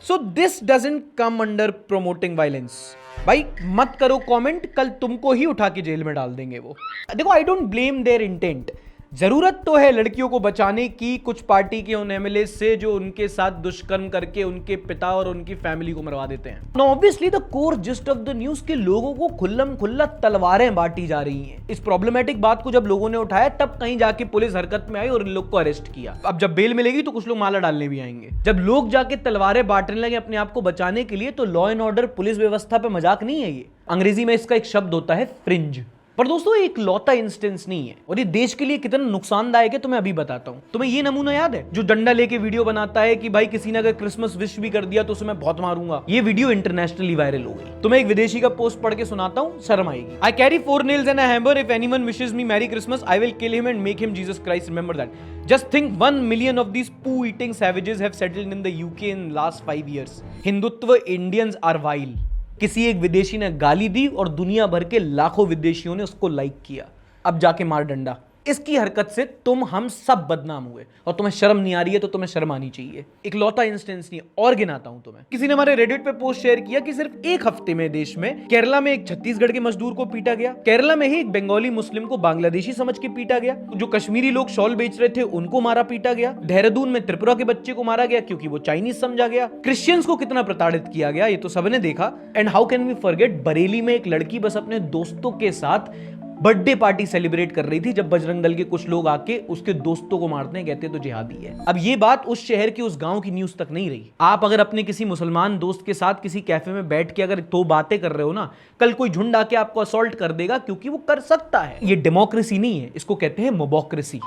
So this doesn't come under promoting violence. भाई मत करो कमेंट, कल तुमको ही उठा के जेल में डाल देंगे वो। देखो, I don't blame their intent. जरूरत तो है लड़कियों को बचाने की कुछ पार्टी के उन एमएलए से जो उनके साथ दुष्कर्म करके उनके पिता और उनकी फैमिली को मरवा देते हैं। Now obviously the core gist of the news के लोगों को खुल्लम खुल्ला तलवारें बांटी जा रही हैं। इस प्रॉब्लमेटिक बात को जब लोगों ने उठाया तब कहीं जाके पुलिस हरकत में आई और इन लोग को अरेस्ट किया। अब जब बेल मिलेगी तो कुछ लोग माला डालने भी आएंगे। जब लोग जाके तलवारें बांटने लगे अपने आप को बचाने के लिए, तो लॉ एंड ऑर्डर पुलिस व्यवस्था पे मजाक नहीं है ये। अंग्रेजी में इसका एक शब्द होता है फ्रिंज। पर दोस्तों एक लौता इंस्टेंस नहीं है और ये देश के लिए कितना नुकसानदायक है तुम्हें अभी बताता हूं। तुम्हें ये नमूना याद है जो डंडा लेके वीडियो बनाता है कि भाई किसी ने अगर क्रिसमस विश भी कर दिया तो उसे मैं बहुत मारूंगा। ये वीडियो इंटरनेशनली वायरल हो गई। तुम्हें एक विदेशी का पोस्ट पढ़ के सुनाता हूं, शर्म आएगी। I carry 4 nails and a hammer. If anyone wishes me Merry Christmas, I will kill him and make him Jesus Christ. Remember that. Just think 1 million of these poo-eating savages have settled in the UK in last 5 years. Hindutva Indians are vile. किसी एक विदेशी ने गाली दी और दुनिया भर के लाखों विदेशियों ने उसको लाइक किया। अब जाके मार डंडा। इसकी हरकत से तुम हम सब बदनाम हुए और तुम्हें शर्म नहीं आ रही है तो तुम्हें शर्म आनी चाहिए। एक लौता इंस्टेंस नहीं और गिनाता हूं तुम्हें। किसी ने हमारे रेडिट पे पोस्ट शेयर किया कि सिर्फ एक हफ्ते में देश में केरला में एक छत्तीसगढ़ के मजदूर को पीटा गया, केरला में ही एक बंगाली मुस्लिम को बांग्लादेशी समझ के पीटा गया, जो कश्मीरी लोग शॉल बेच रहे थे उनको मारा पीटा गया, देहरादून में त्रिपुरा के बच्चे को मारा गया क्योंकि वो चाइनीज समझा गया, क्रिश्चियंस को कितना प्रताड़ित किया गया ये तो सबने देखा। And how can we forget Bareilly में एक लड़की बस अपने दोस्तों के साथ बर्थडे पार्टी सेलिब्रेट कर रही थी जब बजरंग दल के कुछ लोग आके उसके दोस्तों को मारते हैं, कहते हैं तो जिहादी है। अब ये बात उस शहर की उस गांव की न्यूज तक नहीं रही। आप अगर अपने किसी मुसलमान दोस्त के साथ किसी कैफे में बैठ के अगर 2 बातें कर रहे हो ना, कल कोई झुंड आके आपको असॉल्ट कर देगा क्योंकि वो कर सकता है। ये डेमोक्रेसी नहीं है, इसको कहते हैं मोबोक्रेसी।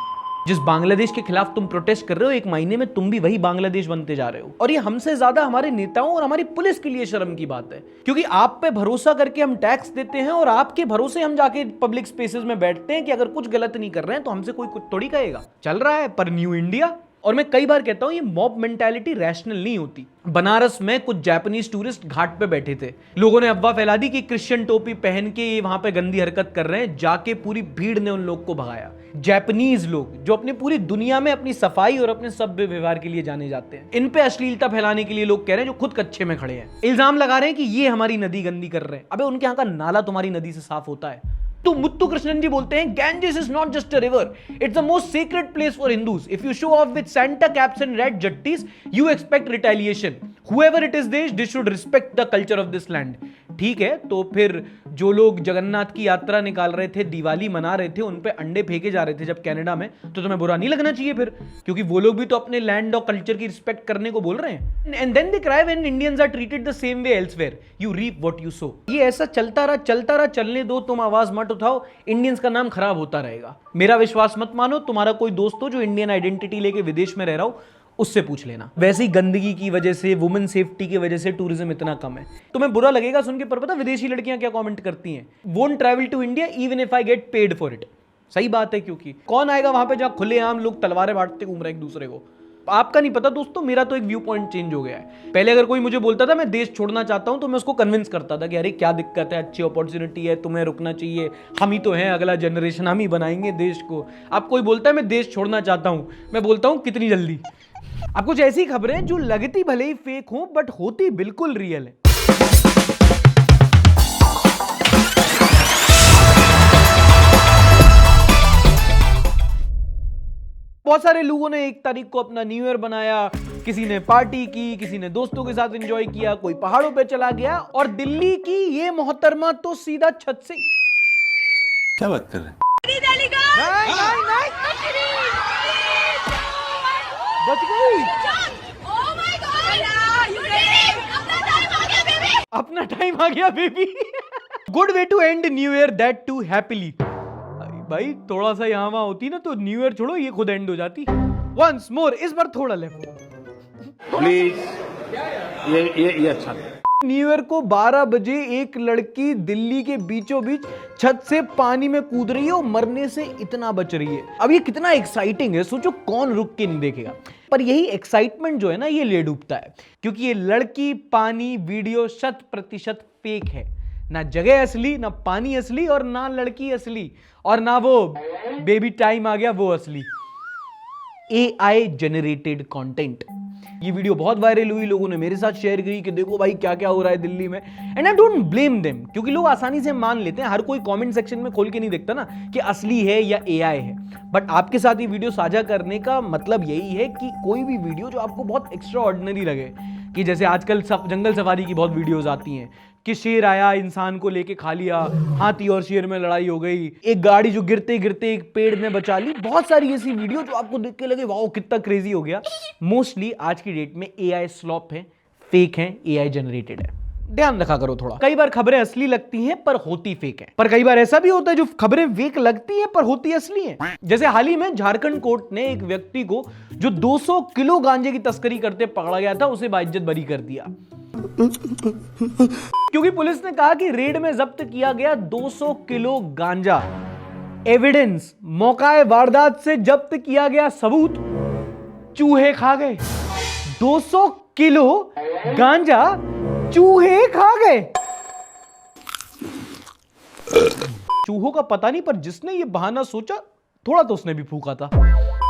जिस बांग्लादेश के खिलाफ तुम प्रोटेस्ट कर रहे हो, एक महीने में तुम भी वही बांग्लादेश बनते जा रहे हो। और ये हमसे ज्यादा हमारे नेताओं और हमारी पुलिस के लिए शर्म की बात है, क्योंकि आप पे भरोसा करके हम टैक्स देते हैं और आपके भरोसे हम जाके पब्लिक स्पेसेस में बैठते हैं कि अगर कुछ गलत नहीं कर रहे हैं तो हमसे कोई कुछ थोड़ी कहेगा। चल रहा है पर न्यू इंडिया। और मैं कई बार कहता हूं ये मॉब मेंटालिटी रैशनल नहीं होती। बनारस में कुछ जापानीज टूरिस्ट घाट पे बैठे थे, लोगों ने अफवाह फैला दी कि क्रिश्चियन टोपी पहन के ये वहां पे गंदी हरकत कर रहे हैं, जाके पूरी भीड़ ने उन लोग को भगाया। जापानीज लोग जो अपनी पूरी दुनिया में अपनी सफाई और अपने सभ्य व्यवहार के लिए जाने जाते हैं, इन पे अश्लीलता फैलाने के लिए लोग कह रहे हैं जो खुद कच्चे में खड़े हैं, इल्जाम लगा रहे हैं कि ये हमारी नदी गंदी कर रहे हैं। अबे उनके यहाँ का नाला तुम्हारी नदी से साफ होता है? तो मुत्तु कृष्णन जी बोलते हैं Ganges is not just a river, it's the most sacred place for Hindus. If you show off with Santa caps and red juttis, you expect retaliation. Whoever it is, they should respect the culture of this land. ठीक है, तो फिर जो लोग जगन्नाथ की यात्रा निकाल रहे थे, दिवाली मना रहे थे, उन पे अंडे फेंके जा रहे थे जब कनाडा में, तो तुम्हें बुरा नहीं लगना चाहिए फिर, क्योंकि वो लोग भी तो अपने लैंड और कल्चर की रिस्पेक्ट करने को बोल रहे हैं। And then they cry when Indians are treated the same way elsewhere, you reap what you sow. ये ऐसा चलता रहा, चलने दो, तुम आवाज मत उठाओ, इंडियंस का नाम खराब होता रहेगा। मेरा विश्वास मत मानो, तुम्हारा कोई दोस्त हो जो इंडियन आइडेंटिटी लेके विदेश में रह रहा हो, उससे पूछ लेना। वैसे ही गंदगी की वजह से, वुमेन सेफ्टी की वजह से टूरिज्म इतना कम है। तुम्हें बुरा लगेगा सुन के, पर पता विदेशी लड़कियां क्या कमेंट करती हैं? Won't travel to India even if I get paid for it. सही बात है, क्योंकि कौन आएगा वहां पे जहां खुलेआम लोग तलवारें बांटते घूम रहे हैं एक दूसरे को। आपका नहीं पता दोस्तों, मेरा तो एक व्यू पॉइंट चेंज हो गया है। पहले अगर कोई मुझे बोलता था मैं देश छोड़ना चाहता हूं तो मैं उसको कन्विंस करता था कि अरे क्या दिक्कत है, अच्छी अपॉर्चुनिटी है, तुम्हें रुकना चाहिए, हम ही तो हैं, अगला जनरेशन हम ही बनाएंगे देश को। अब कोई बोलता है मैं देश छोड़ना चाहता हूं, मैं बोलता हूं कितनी जल्दी। अब कुछ ऐसी खबरें जो लगती भले ही फेक हो बट होती बिल्कुल रियल है। बहुत सारे लोगों ने 1 तारीख को अपना न्यू ईयर बनाया, किसी ने पार्टी की, किसी ने दोस्तों के साथ एंजॉय किया, कोई पहाड़ों पे चला गया, और दिल्ली की ये मोहतरमा तो सीधा छत से। क्या बात कर रहे हैं? बच गई, अपना टाइम आ गया baby. Good way to end new year, that too happily. भाई थोड़ा सा यहाँ वहां होती ना तो न्यू ईयर छोड़ो ये खुद एंड हो जाती। वंस मोर, इस बार थोड़ा लेफ्ट प्लीज, ये अच्छा है। न्यू ईयर को 12 बजे एक लड़की दिल्ली के बीचों बीच छत से पानी में कूद रही है और मरने से इतना बच रही है। अब ये कितना एक्साइटिंग है, सोचो कौन रुक के नहीं देखेगा। पर यही एक्साइटमेंट जो है ना, ये ले डूबता है, क्योंकि ये लड़की पानी वीडियो 100% फेक है। ना जगह असली, ना पानी असली, और ना लड़की असली, और ना वो बेबी टाइम आ गया वो असली। AI generated content. ये वीडियो बहुत वायरल हुई, लोगों ने मेरे साथ शेयर की कि देखो भाई क्या क्या हो रहा है दिल्ली में। And I don't blame them, क्योंकि लोग आसानी से मान लेते हैं, हर कोई कमेंट सेक्शन में खोल के नहीं देखता ना कि असली है या AI है। बट आपके साथ ये वीडियो साझा करने का मतलब यही है कि कोई भी वीडियो जो आपको बहुत एक्स्ट्रा ऑर्डिनरी लगे, कि जैसे आजकल जंगल सफारी की बहुत वीडियोज आती हैं कि शेर आया इंसान को लेके खा लिया, हाथी और शेर में लड़ाई हो गई, एक गाड़ी जो गिरते गिरते एक पेड़ में बचा ली, बहुत सारी ऐसी वीडियो जो आपको देख के लगे वाओ कितना क्रेजी हो गया। मोस्टली आज की डेट में AI स्लॉप है, फेक है, AI जनरेटेड है। ध्यान रखा करो थोड़ा। कई बार खबरें असली लगती हैं पर होती फेक हैं, पर कई बार ऐसा भी होता है जो खबरें फेक लगती हैं पर होती असली हैं। जैसे हाल ही में झारखंड कोर्ट ने एक व्यक्ति को जो 200 किलो गांजे की तस्करी करते पकड़ा गया था उसे बाइज्जत बरी कर दिया, क्योंकि पुलिस ने कहा कि रेड में जब्त किया गया 200 किलो गांजा एविडेंस, मौकाए वारदात से जब्त किया गया सबूत चूहे खा गए। 200 किलो गांजा चूहे खा गए। चूहों का पता नहीं, पर जिसने ये बहाना सोचा थोड़ा तो उसने भी फूका था।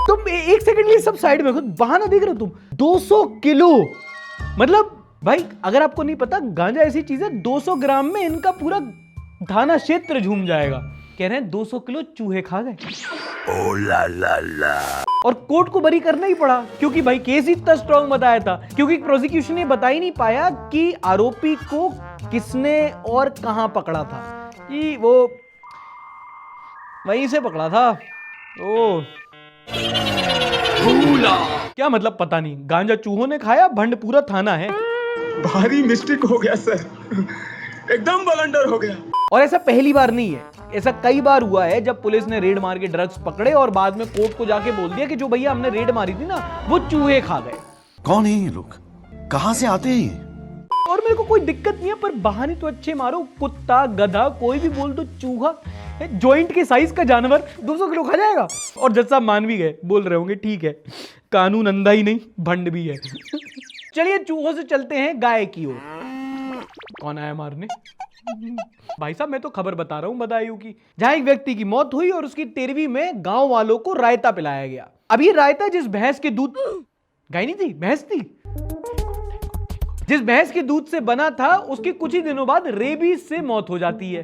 तुम एक सेकंड लिए सब साइड में, खुद बहाना देख रहे हो तुम। 200 किलो मतलब भाई, अगर आपको नहीं पता, गांजा ऐसी चीज है 200 ग्राम में इनका पूरा थाना क्षेत्र झूम जाएगा। कह रहे हैं 200 किलो चूहे खा गए। ओ ला ला ला। और कोर्ट को बरी करना ही पड़ा, क्योंकि भाई केस ही इतना स्ट्रॉन्ग बताया था, क्योंकि प्रोसिक्यूशन ने बता ही नहीं पाया कि आरोपी को किसने और कहां पकड़ा था। कि वो वहीं से पकड़ा था। ओ क्या मतलब पता नहीं, गांजा चूहों ने खाया, भंड पूरा थाना है। भारी मिस्टेक हो गया सर, एकदम ब्लंडर हो गया। और ऐसा पहली बार नहीं है, ऐसा कई बार हुआ है जब पुलिस ने रेड मार के ड्रग्स पकड़े और बाद में कोर्ट को जाके बोल दिया कि जो भैया हमने रेड मारी थी ना वो चूहे खा गए। कौन है ये लोग, कहां से आते हैं? और मेरे को कोई दिक्कत नहीं है, पर बहाने तो अच्छे मारो। कुत्ता, गधा, कोई भी बोल दो, चूहा जॉइंट के साइज का जानवर 200 किलो खा जाएगा। और जज साहब मान भी गए, बोल रहे होंगे ठीक है, कानून अंधा ही नहीं भंड भी है। चलिए चूहों से चलते हैं गाय की ओर। कौन आया मारने? भाई साहब मैं तो खबर बता रहा हूं बदायूं की, जहां एक व्यक्ति की मौत हुई और उसकी 13वीं में गांव वालों को रायता पिलाया गया। अब ये रायता जिस भैंस के दूध, गाय नहीं थी, भैंस थी, जिस भैंस के दूध से बना था उसकी कुछ ही दिनों बाद रेबीज से मौत हो जाती है।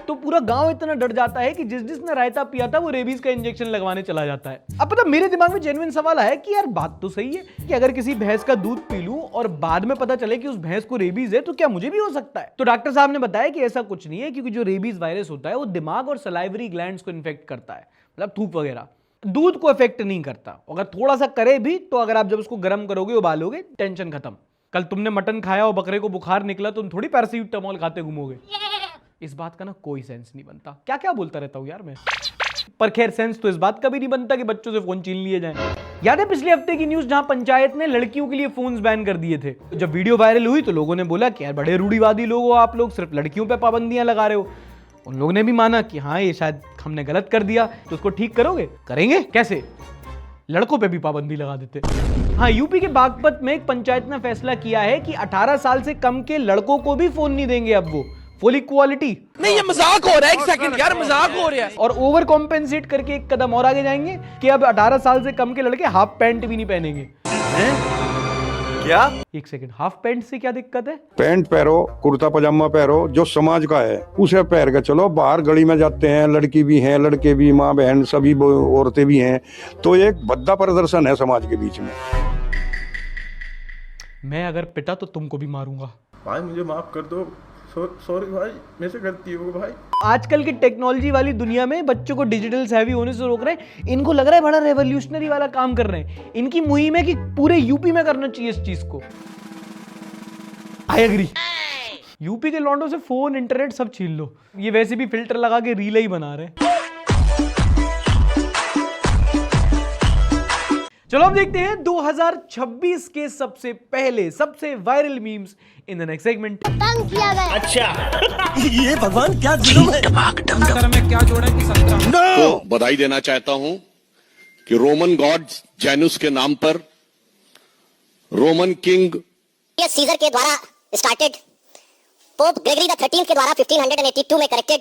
तो पूरा गांव इतना डर जाता है कि जिसने रायता पिया था वो रेबीज का इंजेक्शन लगवाने चला जाता है। अब पता मेरे दिमाग में जेन्युइन सवाल है कि यार बात तो सही है कि अगर किसी भैंस का दूध पी लूं और बाद में पता चले कि उस भैंस को रेबीज है तो क्या मुझे भी हो सकता है? तो डॉक्टर साहब ने बताया कि ऐसा कुछ नहीं है, क्योंकि जो रेबीज वायरस होता है वो दिमाग और सलाइवरी ग्लैंड्स को इन्फेक्ट करता है, मतलब थूक वगैरह। दूध को इफेक्ट नहीं करता, अगर थोड़ा सा करे भी तो अगर आप जब उसको गर्म करोगे, उबालोगे, टेंशन खत्म। कल तुमने मटन खाया और बकरे को बुखार निकला, तुम थोड़ी पैरासीटामोल खाते घूमोगे। इस बात का ना कोई सेंस नहीं बनता। क्या क्या बोलता रहता हूं यार मैं। पर खैर सेंस तो इस बात का भी नहीं बनता कि बच्चों से फोन छीन लिए जाएं। याद है पिछले हफ्ते की न्यूज जहां पंचायत ने लड़कियों के लिए फोन्स बैन कर दिए थे? जब वीडियो वायरल हुई तो लोगों ने बोला कि यार बड़े रूढ़िवादी लोग हो आप लोग, सिर्फ लड़कियों पे पाबंदियां लगा रहे हो। उन लोगों ने भी माना कि हाँ ये शायद हमने गलत कर दिया, तो उसको ठीक करोगे? करेंगे कैसे? लड़कों पे भी पाबंदी लगा देते। हाँ, यूपी के बागपत में एक पंचायत ने फैसला किया है कि 18 साल से कम के लड़कों को भी फोन नहीं देंगे अब वो। फुल इक्वालिटी नहीं, ये मजाक हो रहा है, एक सेकंड यार, मजाक हो रहा है। और ओवर कॉम्पेंसेट करके एक कदम और आगे जाएंगे कि अब 18 साल से कम के लड़के हाफ पैंट भी नहीं पहनेंगे। क्या? एक सेकंड, हाफ पैंट से क्या दिक्कत है? पैंट पहनो, कुर्ता पजामा पहनो, जो समाज का है उसे पहन के चलो। बाहर गली में जाते हैं, लड़की भी हैं, लड़के भी, माँ बहन सभी औरतें भी हैं, तो एक भद्दा प्रदर्शन है समाज के बीच में। मैं अगर पिटा तो तुमको भी मारूंगा। भाई मुझे माफ कर दो, सॉरी भाई, मेरे से गलती हो गई भाई। आजकल की टेक्नोलॉजी वाली दुनिया में बच्चों को डिजिटल सेवी होने से रोक रहे हैं। इनको लग रहा है बड़ा रेवोल्यूशनरी वाला काम कर रहे हैं। इनकी मुहिम है कि पूरे यूपी में करना चाहिए इस चीज को। I agree. यूपी के लॉन्डो से फोन, इंटरनेट सब छीन लो। ये वैसे भी फिल्टर लगा के रील ही बना रहे हैं। चलो अब देखते हैं 2026 के सबसे पहले सबसे viral memes in the next segment. अच्छा ये भगवान क्या जुल्म है। में क्या जोड़ा कि 17 तो बधाई देना चाहता हूं कि रोमन गॉड जेनुस के नाम पर रोमन किंग सीजर के द्वारा स्टार्टेड, पोप ग्रेगरी द 13 के द्वारा 1582 में करेक्टेड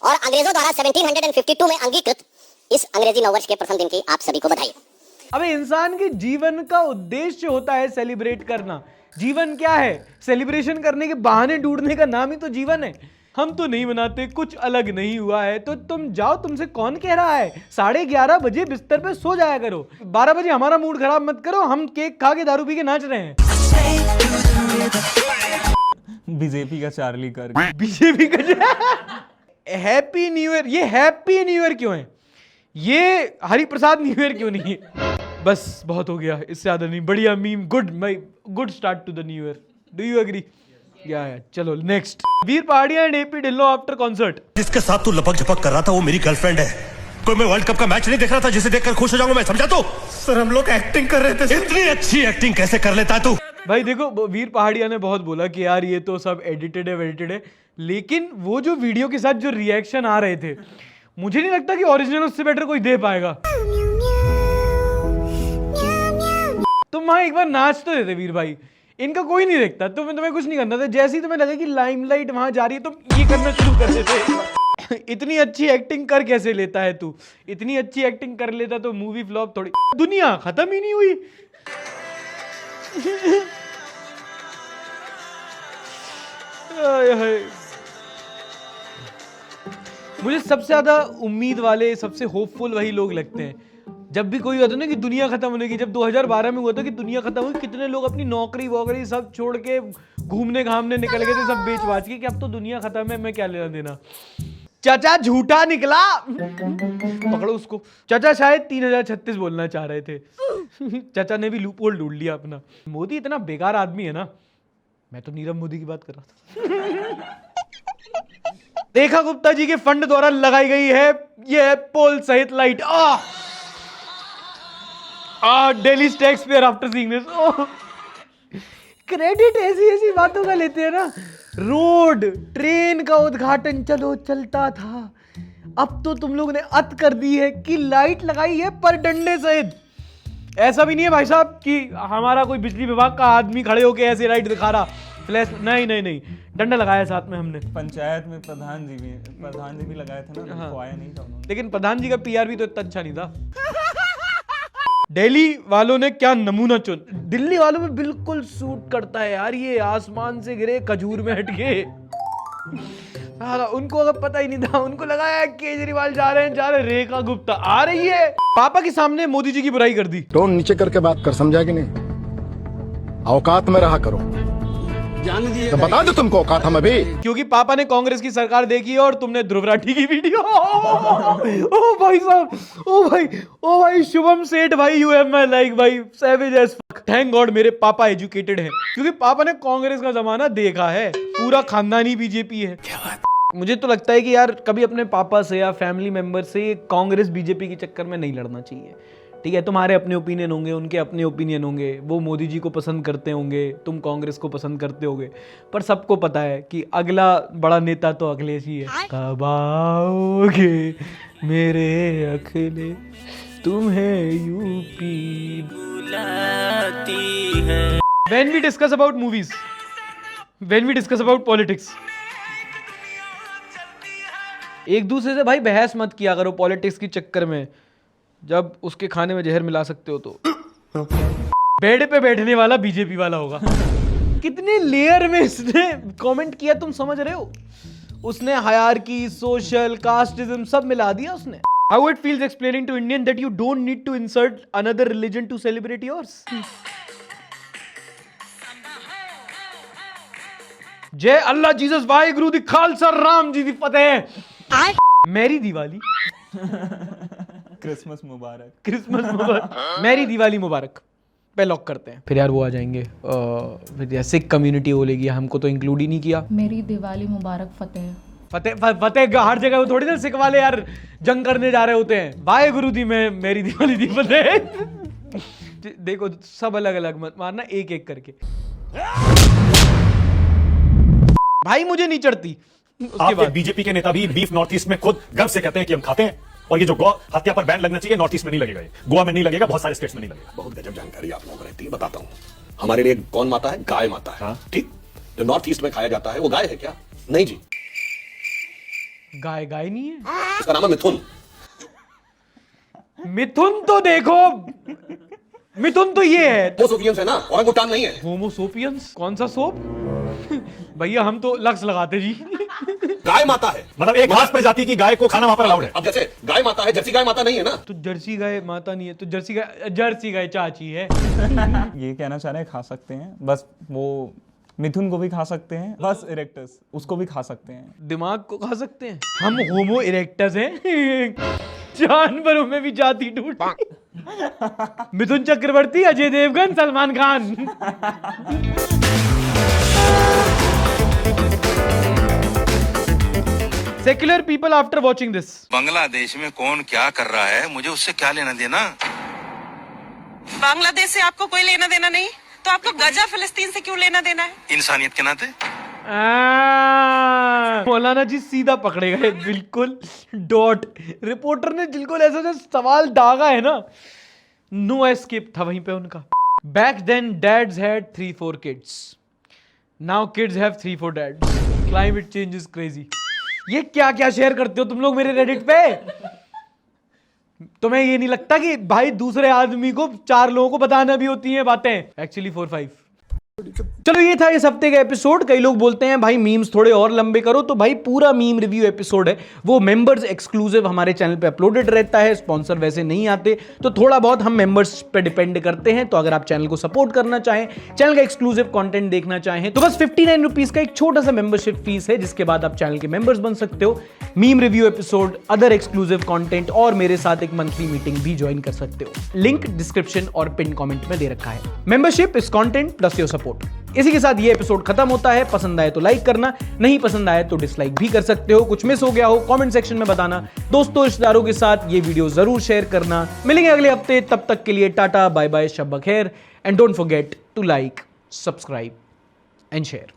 और अंग्रेजों द्वारा 1752 में अंगीकृत इस अंग्रेजी नववर्ष के प्रथम दिन की आप सभी को बधाई। अबे इंसान के जीवन का उद्देश्य होता है सेलिब्रेट करना। जीवन क्या है? सेलिब्रेशन करने के बहाने ढूंढने का नाम ही तो जीवन है। हम तो नहीं मनाते, कुछ अलग नहीं हुआ है तो तुम जाओ, तुमसे कौन कह रहा है? 11:30 बजे बिस्तर पे सो जाया करो। 12 बजे हमारा मूड खराब मत करो, हम केक खा के दारू पी के नाच रहे हैं। बीजेपी का चार्ली कर, बीजेपी का हैप्पी न्यू ईयर। ये हैप्पी न्यू ईयर क्यों है? ये हरिप्रसाद न्यू ईयर क्यों नहीं है? बस बहुत हो गया, इससे ज्यादा नहीं। बढ़िया meme, good start to the new year. Do you agree? या चलो next. Veer Pahariya and AP Dhillon after concert. जिसके साथ तू लपक झपक कर रहा था वो मेरी गर्लफ्रेंड है। कोई मैं वर्ल्ड कप का मैच नहीं देख रहा था जिसे देखकर खुश हो जाऊंगा मैं, समझा? तो सर हम लोग एक्टिंग कर रहे थे। इतनी अच्छी एक्टिंग कैसे कर लेता है तू? भाई देखो, वीर पहाड़िया ने बहुत बोला कि यार ये तो सब एडिटेड है, लेकिन वो जो वीडियो के साथ जो रिएक्शन आ रहे थे, मुझे नहीं लगता कि ओरिजिनल उससे बेटर कोई दे पाएगा। तुम वहां एक बार नाच तो देते वीर भाई, इनका कोई नहीं देखता। तुम्हें कुछ नहीं करना था, जैसे ही तुम्हें लगे कि लाइमलाइट वहां जा रही है तुम ये करना शुरू कर देते। इतनी अच्छी एक्टिंग कर कैसे लेता है तू? इतनी अच्छी एक्टिंग कर लेता तो मूवी फ्लॉप थोड़ी। दुनिया खत्म ही नहीं हुई। मुझे सबसे ज्यादा उम्मीद वाले, सबसे होपफुल वही लोग लगते हैं जब भी कोई होता है ना कि दुनिया खत्म होने की। जब 2012 में हुआ था कि दुनिया खत्म हुई, कितने लोग अपनी नौकरी वोकरी सब छोड़ के घूमने घामने निकल गए थे, सब बेच बाच के कि अब तो दुनिया खत्म है, मैं क्या लेना देना। चाचा झूठा निकला, पकड़ो उसको। चाचा शायद 3036 बोलना चाह रहे थे। चाचा ने भी लूप होल ढूंढ लिया अपना। मोदी इतना बेकार आदमी है ना। मैं तो नीरव मोदी की बात कर रहा था। रेखा गुप्ता जी के फंड द्वारा लगाई गई है ये पोल सहित light. Daily tax payer after seeing this. Credit ऐसी ऐसी बातों का लेते हैं ना। रोड ट्रेन का उद्घाटन चलो चलता था, अब तो तुम लोगों ने अत कर दी है कि लाइट लगाई है पर डंडे सहित। ऐसा भी नहीं है भाई साहब कि हमारा कोई बिजली विभाग का आदमी खड़े होके ऐसे लाइट दिखा रहा फ्लैश। नहीं, डंडा लगाया साथ में हमने। पंचायत में प्रधान जी भी लगाए थे ना। हाँ। आया नहीं था उन्होंने। लेकिन प्रधान जी का पीआर भी तो इतना अच्छा नहीं था। दिल्ली वालों ने क्या नमूना चुन। दिल्ली वालों में बिल्कुल सूट करता है यार ये, आसमान से गिरे खजूर में हटके। उनको अगर पता ही नहीं था, उनको लगाया केजरीवाल जा रहे हैं, रेखा गुप्ता आ रही है। पापा के सामने मोदी जी की बुराई कर दी। टोन नीचे करके बात कर, समझा कि नहीं? औकात में रहा करो। तो बता दो तुमको औकात हम अभी। क्योंकि पापा ने कांग्रेस की सरकार देखी और तुमने ध्रुव राठी की वीडियो। ओ भाई साहब, ओ भाई शुभम सेठ भाई, यू हैव माय लाइक भाई, savage as fuck. Thank god मेरे पापा एजुकेटेड हैं, क्योंकि पापा ने कांग्रेस का जमाना देखा है। पूरा खानदान ही बीजेपी है। मुझे तो लगता है कि यार कभी अपने पापा से या फैमिली मेंबर से कांग्रेस बीजेपी के चक्कर में नहीं लड़ना चाहिए। ठीक है, तुम्हारे अपने ओपिनियन होंगे, उनके अपने ओपिनियन होंगे, वो मोदी जी को पसंद करते होंगे, तुम कांग्रेस को पसंद करते होंगे, पर सबको पता है कि अगला बड़ा नेता तो अखिलेश ही है। कब आओगे मेरे अखिलेश, तुम्हें यूपी बुलाती है। When we discuss about movies, when we discuss about politics, एक दूसरे से भाई बहस मत किया करो पॉलिटिक्स के चक्कर में। जब उसके खाने में जहर मिला सकते हो तो बेड पे बैठने वाला बीजेपी वाला होगा। कितने लेयर में इसने कमेंट किया तुम समझ रहे हो? उसने हायरार्की, सोशल, कास्टिज्म सब मिला दिया उसने। How it feels explaining to Indian that you don't need to insert another religion to celebrate yours. जय अल्लाह जीसस वाहिगुरु दी खालसा राम जी दी फतेह। मैरी दिवाली। क्रिसमस मुबारक। क्रिसमस मुबारक। मैरी दिवाली मुबारक पे लॉक करते हैं। फिर यार वो आ जाएंगे, फिर यार सिख कम्युनिटी बोलेगी हमको तो इंक्लूड ही नहीं किया। मेरी दिवाली मुबारक फतेह। फतेह हर जगह वो थोड़ी ना सिख वाले यार जंग करने जा रहे होते हैं। वाहेगुरु दी मैं मेरी दिवाली दी फतेह। देखो सब अलग अलग मत मारना, एक एक करके। भाई मुझे नहीं चढ़ती। उसके बाद बीजेपी के नेता भी बीफ नॉर्थ ईस्ट में खुद गर्व से कहते हैं कि हम खाते हैं, और ये जो गौ हत्या पर बैन लगना चाहिए नॉर्थ ईस्ट में नहीं लगेगा, गोवा में नहीं लगेगा, बहुत सारे स्टेट्स में नहीं लगेगा। बहुत गजब जानकारी आप लोगों को रहती है, बताता हूँ। हमारे लिए कौन माता है? गाय माता है। ठीक, जो नॉर्थ ईस्ट में खाया जाता है वो गाय है क्या? नहीं जी, गाय नहीं है, उसका नाम है मिथुन। मिथुन तो देखो, मिथुन तो ये है, होमोसोपियंस है ना, ओरंगुटान नहीं है। होमोसोपियंस कौन सा सोप? भैया हम तो लक्स लगाते जी। गाय माता है, मतलब एक खास प्रजाति की गाय को खाना वहां पर अलाउड है। अब जैसे गाय माता है, जर्सी गाय माता नहीं है ना। तो जर्सी गाय माता नहीं है तो जर्सी गाय चाची है। ये कहना चाह रहे हैं खा सकते हैं, बस वो मिथुन को भी खा सकते हैं, बस इरेक्टस उसको भी खा सकते हैं, दिमाग को खा सकते हैं। हम होमो इरेक्टस हैं। जानवरों में भी जाति टूट। Mithun Chakraborty, Ajay Devgan, Salman Khan. Secular people after watching this, Bangladesh में कौन क्या कर रहा है मुझे उससे क्या लेना देना। बांग्लादेश से आपको कोई लेना देना नहीं, तो आपको गजा फिलिस्तीन से क्यों लेना देना है? इंसानियत के नाते। मौलाना जी सीधा पकड़े गए, बिल्कुल डॉट। रिपोर्टर ने बिल्कुल ऐसा जो सवाल दागा है ना, नो एस्केप था वहीं पे उनका। Back then dads had 3-4 kids, now kids have 3-4 dads, climate change is crazy. ये क्या क्या शेयर करते हो तुम लोग मेरे रेडिट पे? तुम्हें ये नहीं लगता कि भाई दूसरे आदमी को 4 लोगों को बताना भी होती हैं बातें? एक्चुअली 4-5। चलो ये था इस हफ्ते का एपिसोड। कई लोग बोलते हैं भाई मीम्स थोड़े और लंबे करो, तो भाई पूरा मीम रिव्यू एपिसोड है वो मेंबर्स एक्सक्लूसिव हमारे चैनल पे अपलोडेड रहता है। स्पॉन्सर वैसे नहीं आते, तो थोड़ा बहुत हम मेंबर्स पे डिपेंड करते हैं। तो अगर आप चैनल को सपोर्ट करना चाहें, चैनल का एक्सक्लूसिव कंटेंट देखना चाहें, तो बस 59 रुपीज का एक छोटा सा मेंबरशिप फीस है, जिसके बाद आप चैनल के मेंबर्स बन सकते हो। Meme review episode, other exclusive content और मेरे साथ एक मंथली मीटिंग भी ज्वाइन कर सकते हो। लिंक डिस्क्रिप्शन और पिन कमेंट में दे रखा है। Membership is content plus your support. इसी के साथ ये एपिसोड खत्म होता है। पसंद आए तो लाइक करना, नहीं पसंद आए तो डिसलाइक भी कर सकते हो। कुछ मिस हो गया हो कमेंट सेक्शन में बताना। दोस्तों रिश्तेदारों के साथ ये वीडियो जरूर शेयर करना। मिलेंगे अगले हफ्ते, तब तक के लिए टाटा बाय बाय, शब बखैर, and don't forget to like, subscribe and share.